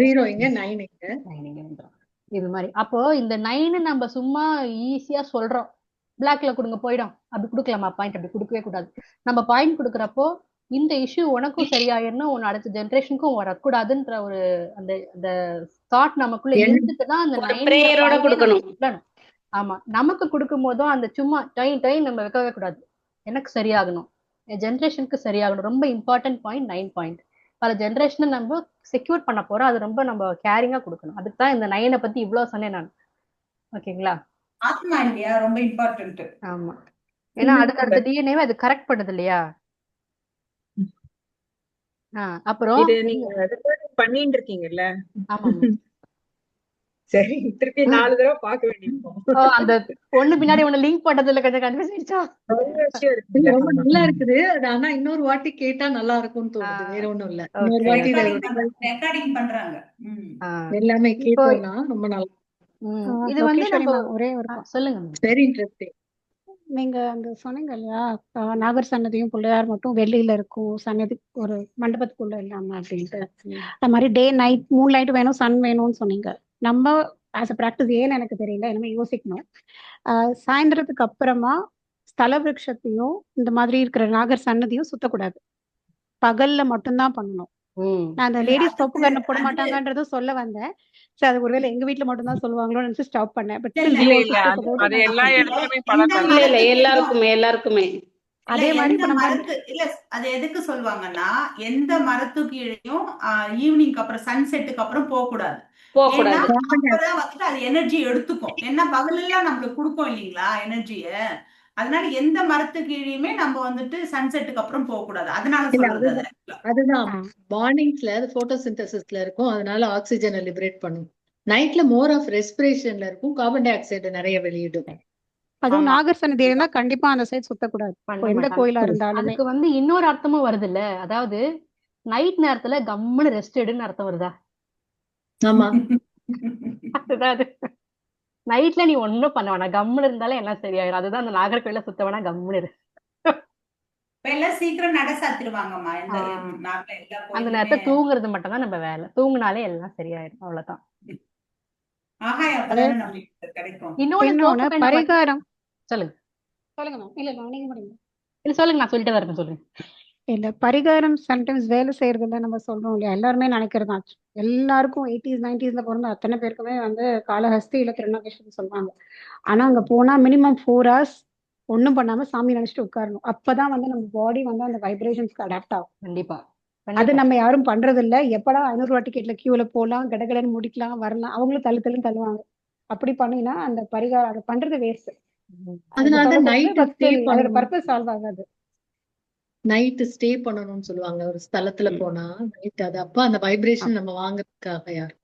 0 இங்க 9 இங்க 9 இங்க வந்துரும். இது மாதிரி அப்போ இந்த 9 நம்ம சும்மா ஈஸியா சொல்றோம், பிளாக்ல கொடுங்க போயிடும், அப்படி கொடுக்கலாமா பாயிண்ட்? அப்படி கொடுக்கவே கூடாது. நம்ம பாயிண்ட் கொடுக்குறப்போ இந்த இஷ்யூ உனக்கும் சரியாயிரணும், உன் அடுத்த ஜெனரேஷனுக்கும் வரக்கூடாதுன்ற ஒரு அந்த தாட் நமக்குள்ள இருந்துட்டுதான் அந்த 9 கொடுக்கணும். ஆமா, நமக்கு கொடுக்கும் போதும் அந்த சும்மா டைம் நம்ம வைக்கவே கூடாது. எனக்கு சரியாகணும், என் ஜெனரேஷனுக்கு சரியாகணும். ரொம்ப இம்பார்ட்டன்ட் பாயிண்ட் 9 பாயிண்ட். பல ஜெனரேஷனை நம்ம செக்யூர் பண்ண போறோம், அது ரொம்ப நம்ம கேரிங்கா கொடுக்கணும். அதுக்கு தான் இந்த 9 பத்தி இவ்வளவு சொன்னேன் நான். ஓகேங்களா? ஆத்மா இல்லையா ரொம்ப இம்பார்ட்டன்ட். ஆமா, ஏன்னா அடுத்த டிஎன்ஏவை அது கரெக்ட் பண்ணுது இல்லையா. அப்புறம் நீங்க பண்ணிட்டு இருக்கீங்கல்ல. ஆமா சரி, திருப்பி 4 தடவை பார்க்க வேண்டியிருக்கும். அந்த ஒண்ணு பின்னாடி ஒண்ணு லிங்க் பண்றதுல கொஞ்சம் கன்ஃபியூஸ் ஆயிடுச்சா? ரொம்ப நல்லா இருக்குது. ஆனா இன்னொரு வாட்டி கேட்டா நல்லா இருக்கும்னு தோணுது, வேற ஒண்ணும் இல்ல. இன்னொரு வாட்டி ரெக்கார்டிங் பண்றாங்க எல்லாமே கேட்டோம்னா ரொம்ப நல்லா. இது வந்து நம்ம ஒரே ஒரு சொல்லுங்க. Very interesting. நீங்க அங்க சொன்னீங்க இல்லையா, நாகர் சன்னதியும் பிள்ளையார் மட்டும் வெளியில இருக்கும், சன்னதி ஒரு மண்டபத்துக்குள்ள இல்லாம அப்படின்ட்டு. அந்த மாதிரி டே நைட் மூன் லைட் வேணும், சன் வேணும்னு சொன்னீங்க. நம்ம ஆஸ் அ ப்ராக்டிஸ் ஏன்னு எனக்கு தெரியல, இனிமே யோசிக்கணும். சாயந்தரத்துக்கு அப்புறமா ஸ்தல விருட்சத்தையும் இந்த மாதிரி இருக்கிற நாகர் சன்னதியும் சுத்தக்கூடாது, பகல்ல மட்டும்தான் பண்ணணும். நான் அந்த லேடிஸ் தோப்பு கண்ணை போட மாட்டாங்கன்றதும் சொல்ல வந்தேன். சரி, அது ஒருவேளை எங்க வீட்டுல மட்டும் தான் சொல்லுவாங்களோன்னு நினைச்சு ஸ்டாப் பண்ணேன். பட் எல்லாருக்குமே அதே மாதிரி இல்ல, அது எதுக்கு சொல்லுவாங்கன்னா எந்த மரத்து கீழையும் ஈவினிங் அப்புறம் சன்செட்டுக்கு அப்புறம் போக கூடாது. போக ஏன்னா கூடாது. அப்பதான் வந்துட்டு அது எனர்ஜி எடுத்துக்கும். ஏன்னா பகலெல்லாம் நமக்கு கொடுக்கும் இல்லைங்களா எனர்ஜிய. அதனால எந்த மரத்து கீழயுமே நம்ம வந்துட்டு சன்செட்டுக்கு அப்புறம் போக கூடாது. அதனால இல்ல சொல்றது அது அதுதான் மார்னிங்ஸ்ல அது போட்டோசிந்தசிஸ்ல இருக்கும், அதனால ஆக்சிஜனை லிபரேட் பண்ணும். நைட்ல மோர் ஆஃப் ரெஸ்பிரேஷன்ல இருக்கும், கார்பன் டை ஆக்சைடு நிறைய வெளியிடும். அதுவும் ஆமா. நாகர் சன்னதி இருந்தா கண்டிப்பா அந்த சைடு சுத்தக்கூடாது. பண்ண எந்த மாட்டாங்க. கோயிலா இருந்தாலுமே. அதுக்கு வந்து இன்னொரு அர்த்தமும் வருது இல்ல, அதாவது நைட் நேரத்துல கம்முன்னு ரெஸ்ட் எடுன்னு அர்த்தம் வருதா? ஆமா. அதாவது நைட்ல நீ ஒண்ணும் பண்ண வேணாம், கம்முன்னு இருந்தாலே எல்லாம் சரியாயிரும். அதுதான் அந்த நாகர்கோயில சுத்த வேணா, கம்முன்னு இரு. எல்லாம் சீக்கிரம் நட சாத்திருவாங்கம்மா. ஆ, எல்லா அந்த கோயிலுமே நேரத்துல தூங்குறது மட்டும் தான் நம்ம வேலை. தூங்குனாலே எல்லாம் சரியாயிரும், அவ்வளவுதான். ஆகாயம் அப்பதானே நம்மளுக்கு கிடைக்கும். இன்னொன்னு இன்னொன்னு தோப்பு கண்ணை பரிகாரம். சொல்லுங்க. சொல்லுங்க மேம். இல்ல மேம், நீங்க முடியுங்க. இல்ல சொல்லுங்க, நான் சொல்லிட்டே வரேன், சொல்லுங்க. இல்ல பரிகாரம் சம்டைம்ஸ் வேலை செய்யறதுல நம்ம சொல்றோம் இல்லையா, எல்லாருமே நினைக்கிறதா. எல்லாருக்கும் 80s 90s பிறந்த அத்தனை பேருக்குமே வந்து காலஹஸ்தி இல்ல திருநாகேஸ்வரம் சொல்லுவாங்க. ஆனா அங்க போனா மினிமம் 4 hours ஒண்ணும் பண்ணாம சாமி நினைச்சிட்டு உட்காரணும். அப்பதான் வந்து நம்ம பாடி வந்து அந்த வைப்ரேஷன்ஸ்க்கு அடாப்ட் ஆகும். கண்டிப்பா அது கண்டிப்பா. நம்ம யாரும் பண்றது இல்ல. எப்படா 500 ரூபா டிக்கெட்ல கியூல போலாம், கடகடன்னு முடிக்கலாம், வரலாம், அவங்களும் தள்ளுன்னு தள்ளுவாங்க. அப்படி பண்ணினா அந்த பரிகாரம் அதை பண்றது வேஸ்ட். அதனால நைட் ஸ்டே அதோட பண்ணணும், பர்பஸ் சால்வ் ஆகாது. நைட் ஸ்டே பண்ணணும்னு சொல்லுவாங்க ஒரு ஸ்தலத்துல போனா. நைட் அது அப்ப அந்த வைப்ரேஷன் நம்ம வாங்குறதுக்காக யார்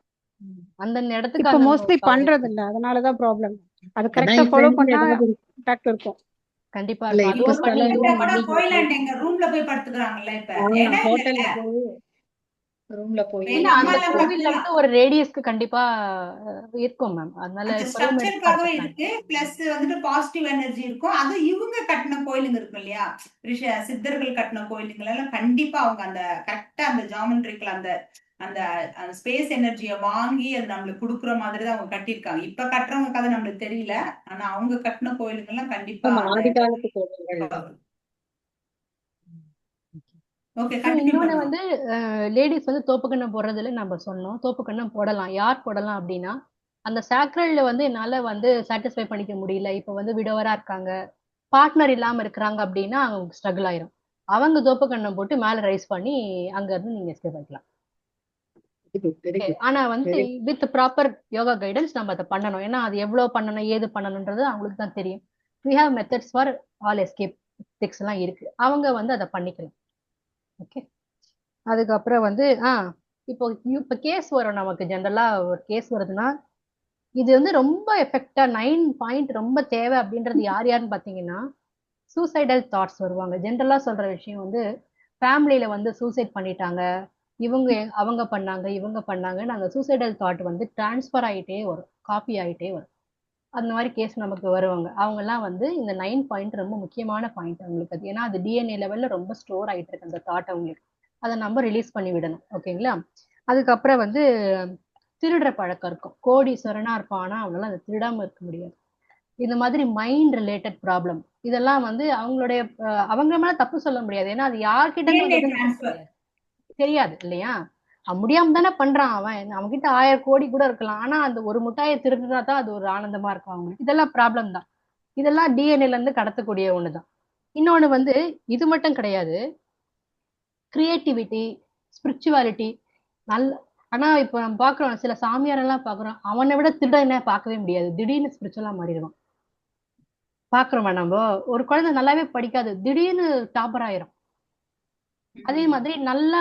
அந்த இடத்துக்கு இப்ப அந்த மோஸ்ட்லி power பண்றது இருக்கு. இல்ல, அதனாலதான் ப்ராப்ளம். அது அதான் கரெக்டா இப்ப ஃபாலோ இங்க பண்ணா ஏதாவது இம்பாக்ட் இருக்கும். கண்டிப்பா இல்ல இருக்கும். இப்ப அதுவும் ஒரு மணி ஸ்தலங்கள் கேட்டா கூட மல்லிகை கோயிலாண்ட எங்க ரூம்ல போய் படுத்துக்கிறாங்கல்ல இப்ப. இடம் ஹோட்டல்ல இல்ல. போய் ரூம்ல போய் இல்ல, எங்க அந்த அம்மா எல்லாம் கோவில்ல பாத்தீங்கன்னா இருந்து ஒரு ரேடியஸ்க்கு கண்டிப்பா இருக்கும் மேம். அதனால அந்த இப்ப ரூம் எடுத்து ஸ்ட்ரக்சருக்காகவே படுத்துக்கலாம். இருக்கு. பிளஸ் வந்துட்டு பாசிட்டிவ் எனர்ஜி இருக்கும். அது இவங்க கட்டின கோயிலுங்க இருக்கும் இல்லையா, சித்தர்கள் கட்டின கோயிலுங்க எல்லாம் கண்டிப்பா அவங்க அந்த கரெக்டா அந்த ஜாமெட்ரிக்கல் அந்த அந்த ஸ்பேஸ் எனர்ஜியை வாங்கி அது நம்மளுக்கு கொடுக்குற மாதிரி தான் அவங்க கட்டியிருக்காங்க. இப்ப கட்டுறவங்க கதை நம்மளுக்கு தெரியல. ஆனா அவங்க கட்டின கோயிலுங்க எல்லாம் கண்டிப்பா அந்த ஆதி காலத்து கோவில்கள். ஓகே So, கண்டினியூ இன்னொன்னு பண்ணுவோம். வந்து லேடிஸ் வந்து தோப்புக்கண்ணம் போடுறதுல நம்ம சொன்னோம். தோப்புக்கண்ணம் போடலாம். யார் போடலாம் அப்படின்னா, அந்த சாக்ரல்ல வந்து என்னால வந்து சாட்டிஸ்ஃபை பண்ணிக்க முடியல, இப்ப வந்து விடோவரா இருக்காங்க, பார்ட்னர் இல்லாம இருக்கிறாங்க அப்படின்னா அவங்க ஸ்ட்ரகிள் ஆயிரும். அவங்க தோப்புக்கண்ணம் போட்டு மேல ரைஸ் பண்ணி அங்க இருந்து நீங்க எஸ்கேப் ஆயிக்கலாம். Very good. ஆனா வந்து வித் ப்ராப்பர் யோகா கைடன்ஸ் நம்ம அதை பண்ணணும். ஏன்னா அது எவ்வளவு பண்ணணும், ஏது பண்ணணும்ன்றது அவங்களுக்கு தான் தெரியும். we have methods for all escape tricks எல்லாம் இருக்கு, அவங்க வந்து அதை பண்ணிக்கலாம். ஓகே. அதுக்கப்புறம் வந்து இப்போ கேஸ் வரும் நமக்கு. ஜென்ரலா ஒரு கேஸ் வருதுன்னா இது வந்து ரொம்ப எஃபெக்டா 9 பாயிண்ட் ரொம்ப தேவை அப்படின்றது யாருன்னு பாத்தீங்கன்னா, சூசைடல் தாட்ஸ் வருவாங்க. ஜென்ரலா சொல்ற விஷயம் வந்து ஃபேமிலியில வந்து சூசைட் பண்ணிட்டாங்க, இவங்க அவங்க பண்ணாங்க, இவங்க பண்ணாங்கன்னு அந்த சூசைடல் தாட் வந்து டிரான்ஸ்ஃபர் ஆயிட்டே வரும், காப்பி ஆயிட்டே வரும். அந்த மாதிரி கேஸ் நமக்கு வருவாங்க. அவங்க எல்லாம் வந்து இந்த 9 பாயிண்ட் ரொம்ப முக்கியமான பாயிண்ட் அவங்களுக்கு. அது ஏன்னா அது டிஎன்ஏ லெவல்ல ரொம்ப ஸ்டோர் ஆயிட்டு இருக்கு அந்த தாட் அவங்களுக்கு. அதை நம்ம ரிலீஸ் பண்ணி விடணும். ஓகேங்களா? அதுக்கப்புறம் வந்து திருடுற பழக்கம் இருக்கும். கோடீஸ்வரனா இருப்பான், ஆனா அவனால அதை திருடாம இருக்க முடியாது. இந்த மாதிரி மைண்ட் ரிலேட்டட் ப்ராப்ளம் இதெல்லாம் வந்து அவங்களுடைய அவங்க மேல தப்பு சொல்ல முடியாது. ஏன்னா அது யார்கிட்ட இருந்து DNA வந்ததுன்னு நமக்கு transfer. தெரியாது இல்லையா? அவன் முடியாம தானே பண்றான். அவன் கிட்ட 1000 கோடி கூட இருக்கலாம், ஆனா அந்த ஒரு முட்டாயை திருடுனா தான் அது ஒரு ஆனந்தமா இருக்கும் அவங்களுக்கு. இதெல்லாம் ப்ராப்ளம் தான். இதெல்லாம் டிஎன்ஏல இருந்து கடத்தக்கூடிய ஒண்ணுதான். இன்னொன்னு வந்து இது மட்டும் கிடையாது, கிரியேட்டிவிட்டி, ஸ்பிரிச்சுவாலிட்டி நல்ல. ஆனா இப்ப நம்ம பாக்குறோம் சில சாமியார் எல்லாம் பாக்குறோம், அவனை விட திருடனை பார்க்கவே முடியாது, திடீர்னு ஸ்பிரிச்சுவலா மாறிடுவான். பாக்குறோமா நம்ம? ஒரு குழந்தை நல்லாவே படிக்காது, திடீர்னு டாப்பர் ஆயிரும். அதே மாதிரி நல்லா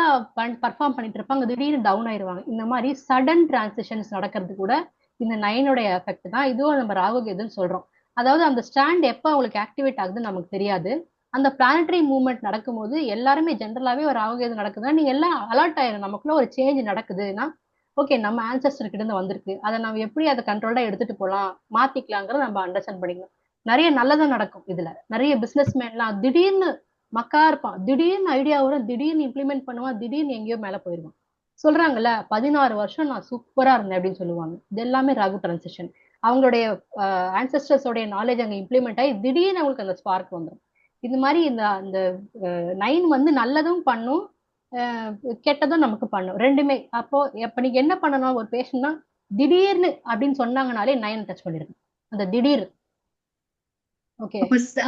பர்ஃபார்ம் பண்ணிட்டு இருப்பாங்க, திடீர்னு டவுன் ஆயிருவாங்க. இந்த மாதிரி சடன் டிரான்சிஷன்ஸ் நடக்கிறது கூட இந்த 9 எஃபெக்ட் தான். இதுவும் நம்ம ராகு கேதுன்னு சொல்றோம். அதாவது அந்த ஸ்டாண்ட் எப்ப அவங்களுக்கு ஆக்டிவேட் ஆகுதுன்னு நமக்கு தெரியாது. அந்த பிளானட்டரி மூவ்மெண்ட் நடக்கும்போது எல்லாருமே ஜென்ரலாவே ஒரு ராகு கேது நடக்குதுன்னா நீங்க எல்லாம் அலர்ட் ஆயிரும். நமக்குள்ள ஒரு சேஞ்ச் நடக்குதுன்னா ஓகே, நம்ம ஆன்சஸ்டர் கிட்ட இருந்து வந்திருக்கு, அதை நம்ம எப்படி அதை கண்ட்ரோல்டா எடுத்துட்டு போலாம், மாத்திக்கலாங்கிறத நம்ம அண்டர்ஸ்டாண்ட் பண்ணிக்கணும். நிறைய நல்லதும் நடக்கும் இதுல. நிறைய பிசினஸ் மேன்லாம் திடீர்னு மக்கா இருப்பான், திடீர்னு ஐடியா வரும், திடீர்னு இம்ப்ளிமெண்ட் பண்ணுவான், திடீர்னு எங்கேயோ மேல போயிருவான். சொல்றாங்கல்ல 16 வருஷம் நான் சூப்பரா இருந்தேன் அப்படின்னு சொல்லுவாங்க. இது எல்லாமே ராகு டிரான்சிஷன். அவங்களுடைய ஆன்சஸ்டர்ஸோடைய நாலேஜ் அங்க இம்ப்ளிமெண்ட் ஆகி திடீர்னு அவங்களுக்கு அந்த ஸ்பார்க் வந்துடும். இது மாதிரி இந்த 9 வந்து நல்லதும் பண்ணும், கெட்டதும் நமக்கு பண்ணும், ரெண்டுமே. அப்போ எப்ப நீங்க என்ன பண்ணணும், ஒரு பேஷண்ட்னா திடீர்னு அப்படின்னு சொன்னாங்கனாலே 9 டச் பண்ணிடுங்க. அந்த திடீர். ஓகே.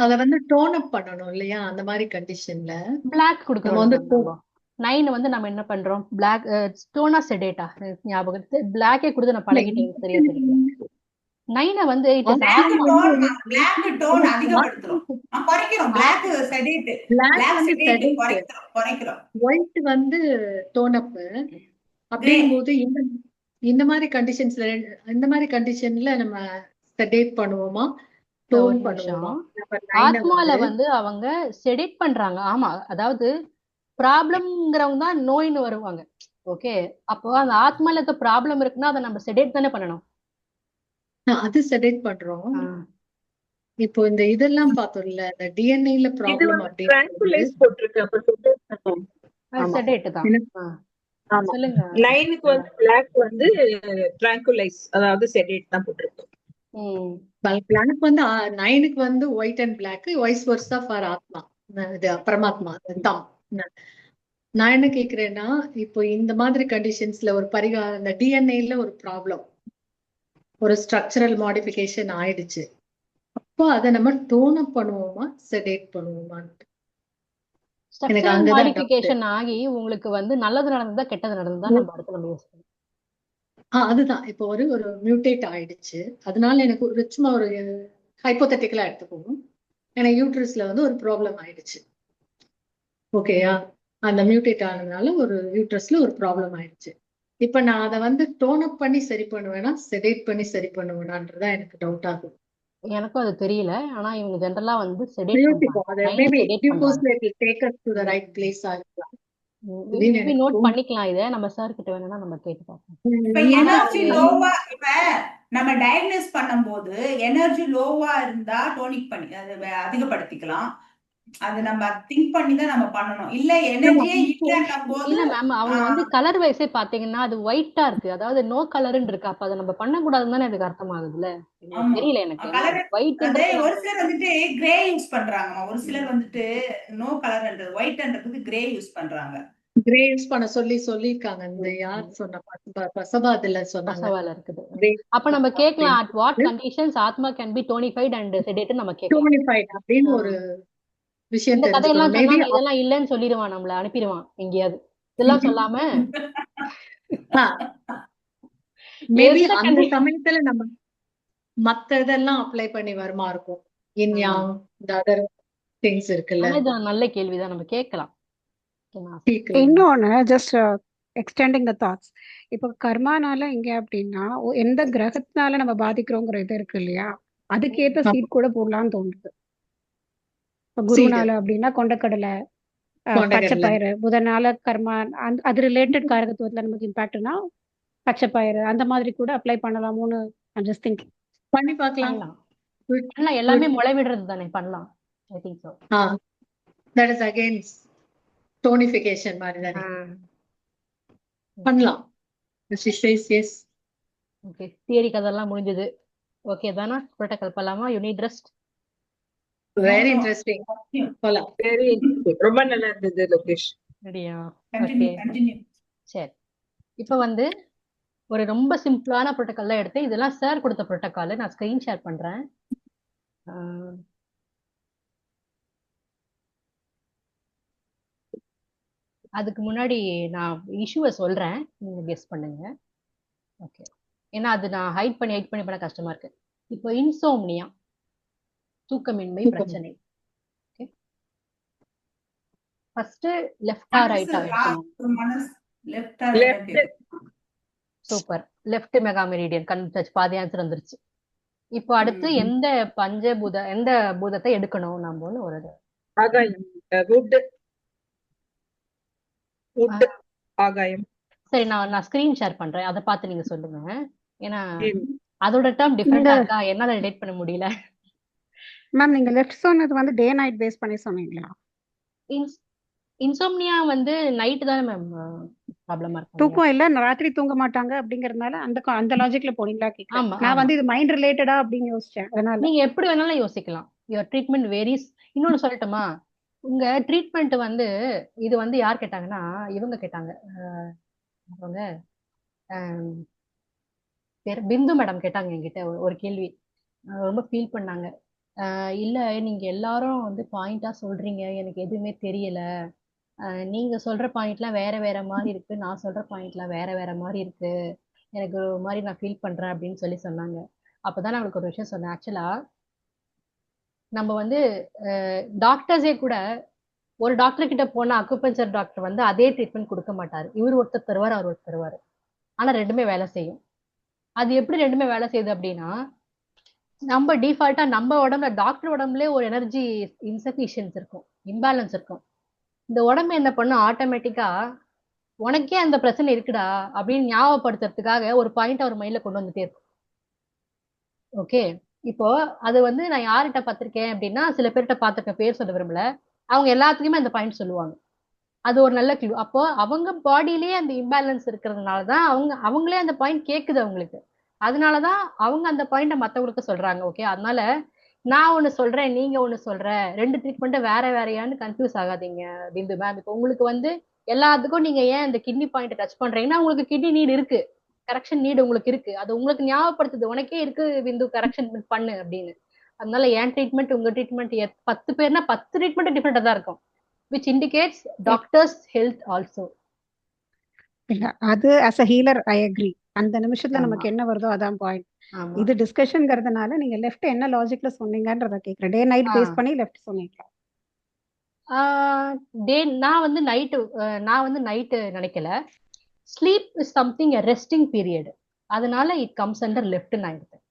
அத வந்து டோன் அப் பண்ணணும் இல்லையா? அந்த மாதிரி கண்டிஷன்ல பிளாக் நம்ம வந்து கொடுக்கணும். 9 வந்து நம்ம என்ன பண்றோம்? பிளாக் ஸ்டோனா செடேட்டா ஞாபகம் பிளாக்கே கொடுத்து நான் பழகிட்டேன், சரியா தெரியல. 9 வந்து it is black actually tone வந்து பிளாக் டோன் அதிகப்படுத்துறோம், குறைக்கிறோம். பிளாக் செடேட், பிளாக் பிளாக் வந்து செடேட் செடேட், குறைக்கிறோம். ஒயிட் வந்து டோன் அப். கிரே அப்படிங்கும்போது இந்த மாதிரி கண்டிஷன்ஸ்ல, இந்த மாதிரி கண்டிஷன்ல நம்ம செடேட் பண்ணுவோமா, ஒரு டோன் நிமிஷம். பண்ணுவோமா? நம்பர் 9 ஆத்மால வந்து வந்து அவங்க செடேட் பண்றாங்க. ஆமா, அதாவது ப்ராப்ளம்ங்கிறவங்க தான் நோயின்னு வருவாங்க. ஓகே, அப்போ அந்த ஆத்மால இருக்க ப்ராப்ளம் இருக்குன்னா அதை நம்ம செடேட் தானே பண்ணணும். அது செடேட் பண்றோம். ஆ, இப்போ இந்த இதெல்லாம் பார்த்தோம்ல, இந்த டிஎன்ஏல இது ப்ராப்ளம் வந்து அப்படின்றது tranquilize போட்டிருக்கு. அப்ப sedate பண்ணும். அது ஆமா செடேட் தான். எனக்கு ஆ, ஆமா. சொல்லுங்க. 9க்கு வந்து பிளாக் வந்து tranquilize, அதாவது sedate தான் போட்டிருக்கு. ம் பிளாக் வந்து 9க்கு வந்து white and black, vice versa for atma, இது பரமாத்மா தம். நான் என்ன கேக்குறேன்னா, இப்போ இந்த மாதிரி கண்டிஷன்ஸ்ல ஒரு பரிகாரம், இந்த டிஎன்ஏல ஒரு ப்ராப்ளம், ஒரு ஸ்ட்ரக்சரல் மாடிஃபிகேஷன் ஆயிடுச்சு, அப்போ அதை நம்ம டோன் அப் பண்ணுவோமா, செடேட் பண்ணுவோமான்னு எனக்கு ஸ்ட்ரக்சரல் அங்கதான் doubt. மாடிஃபிகேஷன் ஆகி உங்களுக்கு வந்து நல்லது நடந்ததா கெட்டது நடந்ததா நம்ம அடுத்து நம்ம யோசிக்கணும். அதுதான் இப்போ ஒரு ஒரு மியூட்டேட் ஆயிடுச்சு. அதனால எனக்கு ஒரு சும்மா ஒரு ஹைப்போதட்டிக்கலா எடுத்துக்குவோம். எனக்கு யூட்ரஸ்ல வந்து ஒரு ப்ராப்ளம் ஆயிடுச்சு. ஓகேயா? அந்த மியூட்டேட் ஆனதுனால ஒரு யூட்ரஸ்ல ஒரு ப்ராப்ளம் ஆயிடுச்சு. இப்ப நான் அதை வந்து டோன் அப் பண்ணி சரி பண்ணுவேனா, செடேட் பண்ணி சரி பண்ணுவேனான்றதா எனக்கு டவுட் ஆகுது. எனக்கும் அது தெரியல. ஆனா இவங்க ஜென்ரலா வந்து செடேட் யோசிப்போம். பண்றாங்க. அதை மைண்ட் மேபி செடேட் டியூ பண்றாங்க. கோர்ஸ்ல it will take us to the right place ஆகலாம். மேபி எனக்கு நோட் தோணுது. பண்ணிக்கலாம். இதை நம்ம சார் கிட்ட வேணும்னா நம்ம கேட்டு பார்ப்போம். இப்ப ஏன்னா எனர்ஜி லோவா, இப்ப நம்ம டயக்னோஸ் பண்ணும்போது எனர்ஜி லோவா இருந்தா டோனிக் பண்ணி அது அதிகப்படுத்திக்கலாம். அது நம்ம திங்க் பண்ணி தான் நம்ம பண்ணணும். இல்ல எனர்ஜியே இல்லன்னும் போது இல்ல மேம், அவங்க வந்து கலர் வைஸே பாத்தீங்கன்னா அது ஒயிட்டா இருக்கு, அதாவது நோ கலர்ன்னு இருக்கு. அப்ப அதை நம்ம பண்ணக்கூடாதுன்னு தானே எனக்கு அர்த்தம் ஆகுதுல்ல. ஆமா தெரியல எனக்கு, ஏன்னா கலர். அதே ஒயிட்ன்றது ஒரு சிலர் வந்துட்டு கிரே யூஸ் பண்றாங்க, ஒரு சிலர் வந்துட்டு நோ கலர்ன்றது ஒயிட்ன்றதுக்கு கிரே யூஸ் பண்றாங்க. கிரே யூஸ் பண்ண சொல்லிருக்காங்க. இந்த யார் சொன்ன, பிரசபாதுல சொன்னாங்க பசவால இருக்குது. கிரே அப்ப நம்ம கேட்கலாம், at what conditions ஆத்மா can be tonified and sedated நம்ம கேட்கலாம். டோனிஃபைட் அப்படின்னு ஒரு விஷயம் இந்த கதையெல்லாம் தெரிஞ்சுக்கணும். சொன்னா மேபி நீ இதெல்லாம் இல்லைன்னு சொல்லிடுவான், நம்மள அனுப்பிடுவான் எங்கேயாவது. இதெல்லாம் சொல்லாம மேபி எந்த அந்த சமயத்துல நம்ம மத்த இதெல்லாம் அப்ளை பண்ணி வருமா இருக்கும். இன் யாங் இந்த அதர் திங்ஸ் இருக்குல்ல, ஆனா இது நல்ல கேள்விதான், நம்ம கேட்கலாம். கேட்கலாம். இன்னொன்னு ஜஸ்ட் எக்ஸ்டெண்டிங் த தாட்ஸ். இப்போ கர்மானால இங்க அப்படின்னா எந்த கிரகத்தினால நம்ம பாதிக்கிறோங்கிற இது இருக்கு இல்லையா, அதுக்கேற்ற ஆமா. சீட் கூட போடலாம்னு தோணுது. இப்போ சீடு குருனால அப்படின்னா கொண்டக்கடலை, பச்சை கொண்டகடலை பயிறு. புதனால கர்மா, அது ரிலேட்டட் காரகத்துவத்துல நமக்கு இம்பாக்ட்னா பச்சை பயிறு, அந்த மாதிரி கூட அப்ளை பண்ணலாமோன்னு ஐம் ஜஸ்ட் திங்கிங். பண்ணி பார்க்கலாம். பண்ணலாம். ஆனா எல்லாமே முளை விடுறது தானே, பண்ணலாம். I think so. That is against tonification மாதிரி தானே, பண்ணலாம். she says yes. Okay, theory கதெல்லாம் முடிஞ்சது. ஓகே தானா? புரோட்டோகால் பண்ணலாமா? You need rest. Very interesting. போலாம். Very interesting. ரொம்ப நல்லா இருந்தது லோகேஷ். ரெடியா? கண்டினியூ. சரி, இப்போ வந்து ஒரு ரொம்ப சிம்பிளான புரோட்டோகால் தான் எடுத்தேன். இதெல்லாம் சார் கொடுத்த புரோட்டோகால். நான் ஸ்கிரீன் ஷேர் பண்றேன். அதுக்கு முன்னாடி நான் இஷ்யூவை சொல்றேன், நீங்க கெஸ் பண்ணுங்க. ஓகே, ஏன்னா அது நான் ஹைட் பண்ணி பண்ண கஷ்டமா இருக்கு. இப்போ இன்சோம்னியா, தூக்கமின்மை பிரச்சனை. ஓகே, ஃபர்ஸ்ட் லெஃப்டா ரைட்டா எடுக்கணும்? Left. Super, left mega meridian கண்டுபிடிச்சாச்சு, பாதி ஆன்சர் வந்துருச்சு. இப்போ அடுத்து எந்த எந்த பூதத்தை எடுக்கணும் நம்மன்னு ஒரு ஆகாயம். wood ஆகாயம். சரி, நான் ஸ்கிரீன் ஷேர் பண்றேன், அதை பார்த்து நீங்க சொல்லுங்க. ஏன்னா அதோட டேர்ம் டிஃபரெண்டா இருக்கா, என்னால ரிலேட் பண்ண முடியல. மேம் நீங்க லெஃப்ட் சொன்னது வந்து டே நைட் பேஸ் பண்ணி சொன்னீங்களா? இன்சோம்னியா வந்து நைட் தானே மேம் ப்ராப்ளமா இருக்கும். தூக்கம் இல்ல, ராத்திரி தூங்க மாட்டாங்க அப்படிங்கறதுனால அந்த லாஜிக்ல போனீங்களா கேக்குறேன். ஆமா, நான் ஆமா. வந்து இது மைண்ட் ரிலேட்டடா அப்படின்னு யோசிச்சேன். அதனால நீங்க எப்படி வேணாலும் யோசிக்கலாம். Your treatment varies. இன்னொன்னு சொல்லட்டுமா, உங்க ட்ரீட்மெண்ட் வந்து இது வந்து யார் கேட்டாங்கன்னா, இவங்க கேட்டாங்க, அவங்க பேர் பிந்து மேடம் கேட்டாங்க என்கிட்ட ஒரு கேள்வி. ரொம்ப ஃபீல் பண்ணாங்க. இல்ல நீங்க எல்லாரும் வந்து பாயிண்டா சொல்றீங்க, எனக்கு எதுவுமே தெரியல. நீங்க சொல்ற பாயிண்ட்லாம் வேற வேற மாதிரி இருக்கு, நான் சொல்ற பாயிண்ட்லாம் வேற வேற மாதிரி இருக்கு, எனக்கு ஒரு மாதிரி நான் ஃபீல் பண்றேன் அப்படின்னு சொல்லி சொன்னாங்க. அப்பதான் நான் அவளுக்கு ஒரு விஷயம் சொன்னேன். ஆக்சுவலா நம்ம வந்து டாக்டர்ஸே கூட ஒரு டாக்டர் கிட்ட போனா அக்குபஞ்சர் டாக்டர் வந்து அதே ட்ரீட்மெண்ட் கொடுக்க மாட்டாரு. இவர் ஒருத்தர் தருவார், அவர் ஒருத்தர் தருவாரு. ஆனா ரெண்டுமே வேலை செய்யும். அது எப்படி ரெண்டுமே வேலை செய்யுது அப்படின்னா, நம்ம டிஃபால்ட்டா நம்ம உடம்புல டாக்டர் உடம்புல ஒரு எனர்ஜி இன்சஃபிஷியன்ஸ் இருக்கும், இம்பேலன்ஸ் இருக்கும். இந்த உடம்பு என்ன பண்ணும், ஆட்டோமேட்டிக்கா உனக்கே அந்த பிரச்சனை இருக்குடா அப்படின்னு ஞாபகப்படுத்துறதுக்காக ஒரு பாயிண்ட் அவர் மைண்ட்ல கொண்டு வந்துட்டே இருக்கும். ஓகே, இப்போ அது வந்து நான் யார்கிட்ட பார்த்திருக்கேன் அப்படின்னா, சில பேர்கிட்ட பார்த்திருக்கேன், பேர் சொல்ல விரும்பல, அவங்க எல்லாத்துக்குமே அந்த பாயிண்ட் சொல்லுவாங்க. அது ஒரு நல்ல கிளூ. அப்போ அவங்க பாடியிலேயே அந்த இம்பேலன்ஸ் இருக்கிறதுனாலதான் அவங்களே அந்த பாயிண்ட் கேக்குது அவங்களுக்கு. அதனாலதான் அவங்க அந்த பாயிண்ட மத்தவங்களுக்கு சொல்றாங்க. ஓகே, அதனால நான் ஒண்ணு சொல்றேன், நீங்க ஒண்ணு சொல்ற, ரெண்டு ட்ரீட்மெண்ட் வேற வேறையான்னு கன்ஃபியூஸ் ஆகாதீங்க பிந்து மேம். இப்போ உங்களுக்கு வந்து எல்லாத்துக்கும் நீங்க ஏன் இந்த கிட்னி பாயிண்ட் டச் பண்றீங்கன்னா, உங்களுக்கு கிட்னி நீட் இருக்கு, கரெக்ஷன் நீட் உங்களுக்கு இருக்கு, அது உங்களுக்கு ஞாபகப்படுத்துது, உனக்கே இருக்கு பிந்து, கரெக்ஷன் பண்ணு அப்படின்னு. அதனால என் ட்ரீட்மெண்ட் உங்க ட்ரீட்மெண்ட் 10 பேர்னா 10 ட்ரீட்மெண்ட் டிஃப்ரெண்டா தான் இருக்கும், which indicates doctor's health also. இல்ல அது as a healer I agree. அந்த நிமிஷத்துல நமக்கு என்ன வருதோ அதான் பாயிண்ட். இது டிஸ்கஷன்ங்கிறதுனால நீங்க லெஃப்ட் என்ன லாஜிக்ல சொன்னீங்கன்றத கேக்குறேன். டே நைட் பேஸ் பண்ணி லெஃப்ட் சொன்னீங்க. டே நான் வந்து நைட்டு நினைக்கல. Sleep is something a resting period, அதனால இட் கம்ஸ் அண்டர் லெஃப்ட் நான் எடுத்தேன்.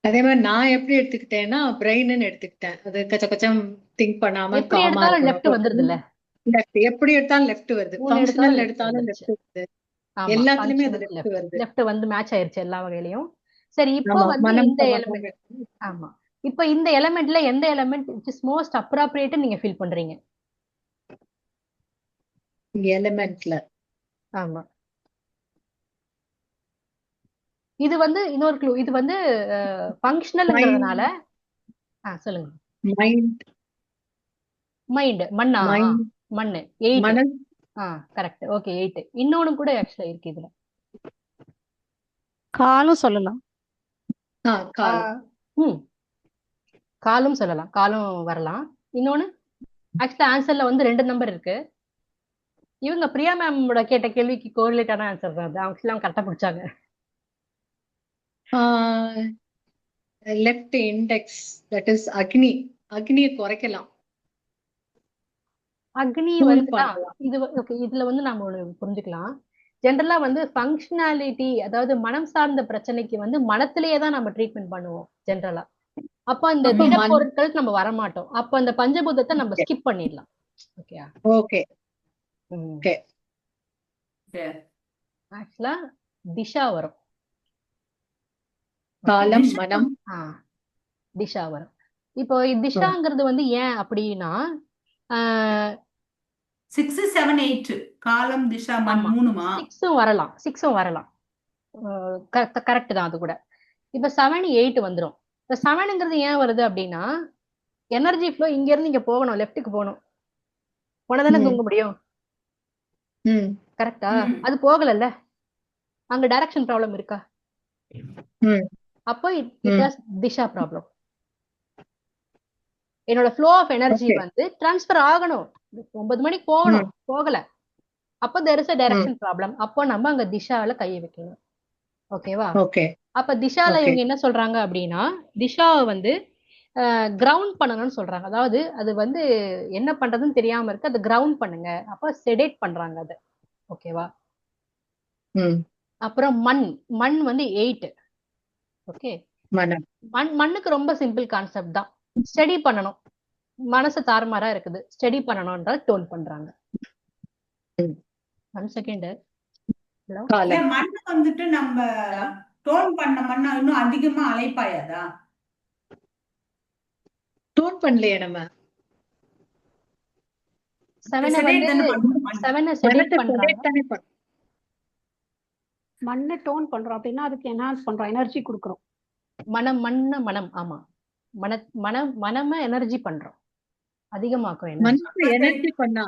அதே மாதிரி நான் எப்படி எடுத்துக்கிட்டேன்னா பிரெயின்னு எடுத்துக்கிட்டேன். அது கச்ச கச்சம் திங்க் பண்ணாம எப்படி எடுத்தாலும் லெஃப்ட் வந்துருது இல்ல, லெஃப்ட் எப்படி எடுத்தாலும் லெஃப்ட் வருது, ஃபங்க்ஷனல் எடுத்தாலும் லெஃப்ட் வருது, எல்லாத்துலயுமே அது லெஃப்ட் வருது. லெஃப்ட் வந்து மேட்ச் ஆயிருச்சு எல்லா வகையிலயும். சரி, இப்போ வந்து இந்த எலிமெண்ட், ஆமா, இப்போ இந்த எலிமெண்ட்ல எந்த element which is most appropriate நீங்க ஃபீல் பண்றீங்க? எலிமெண்ட்ல ஆமா, இது வந்து இன்னொரு க்ளூ. இது வந்து ஃபங்க்ஷனல்ங்கிறதுனால சொல்லுங்க. மைண்ட் மண்ணா? மண்ணு 8. கரெக்ட். ஓகே, 8. இன்னொன்னு கூட ஆக்சுவலா இருக்கு இதுல. காலும் சொல்லலாம். காலும் சொல்லலாம், காலும் வரலாம். இன்னொன்னு ஆக்சுவலா ஆன்சர்ல வந்து 2 நம்பர் இருக்கு. இவங்க பிரியா மேமோட கேட்ட கேள்விக்கு கோரிலேட்டான ஆன்சர் தான் அது. அவங்க கரெக்டா பிடிச்சாங்க. லெஃப்ட் இண்டெக்ஸ், தட் இஸ் அக்னி. அக்னியை குறைக்கலாம். அக்னி வந்து இது ஓகே, இதுல வந்து நாம ஒண்ணு புரிஞ்சுக்கலாம். ஜென்ரலா வந்து ஃபங்க்ஷனாலிட்டி, அதாவது மனம் சார்ந்த பிரச்சனைக்கு வந்து மனத்திலேயே தான் நம்ம ட்ரீட்மெண்ட் பண்ணுவோம் ஜென்ரலா. அப்ப அந்த திட பொருட்களுக்கு நம்ம வரமாட்டோம். அப்ப அந்த பஞ்சபூதத்தை நம்ம ஸ்கிப் பண்ணிடலாம். Okay okay okay. ஆக்சுவலா திஷா வரும், காலம் மனம் திஷா வரும். இப்போ திஷாங்கிறது வந்து ஏன் அப்படின்னா 6, 7, 8 காலம் திஷா மனம் 3மா? 6ம் வரலாம், 6ம் வரலாம். கரெக்ட் தான் அது கூட. இப்ப 7, 8 வந்துரும். இப்ப 7ங்கிறது ஏன் வருது அப்படின்னா, எனர்ஜி ஃப்ளோ இங்க இருந்து இங்க போகணும், லெஃப்ட்டுக்கு போகணும், போனதானே தூங்க முடியும். கரெக்டா? அது போகலல்ல, அங்க டைரக்ஷன் ப்ராப்ளம் இருக்கா? அப்போ இட் ஹஸ் திஷா ப்ராப்ளம். என்னோட ஃப்ளோ ஆஃப் எனர்ஜி வந்து டிரான்ஸ்ஃபர் ஆகணும், 9 மணிக்கு போகணும், போகல, அப்போ there is a direction problem. அப்போ நம்ம அங்க திஷால கையை வைக்கணும். ஓகேவா? அப்ப திஷால இவங்க என்ன சொல்றாங்க அப்படின்னா, திஷாவை வந்து கிரவுண்ட் பண்ணணும்னு சொல்றாங்க. அதாவது அது வந்து என்ன பண்றதுன்னு தெரியாம இருக்கு, அது கிரவுண்ட் பண்ணுங்க. அப்ப செடேட் பண்றாங்க அது. ஓகேவா? அப்புறம் மண் வந்து 8. ஓகே, மண்ணுக்கு ரொம்ப சிம்பிள் கான்செப்ட் தான், ஸ்டடி பண்ணணும். மனசு தாறுமாறா இருக்குது, ஸ்டடி பண்ணணும்ன்ற டோன் பண்றாங்க. 1 செகண்ட். மண்ணு வந்துட்டு நம்ம டோன் பண்ண மண்ணா இன்னும் அதிகமா அலைப்பாயாதா? டோன் பண்ணலையே நம்ம. 7 மண்ணை டோன் பண்றோம் அப்படின்னா அதுக்கு என்ஹான்ஸ் பண்றோம், எனர்ஜி கொடுக்குறோம். மனம் ஆமா, மனம எனர்ஜி பண்றோம், அதிகமாக்கும். எனர்ஜி பண்ணா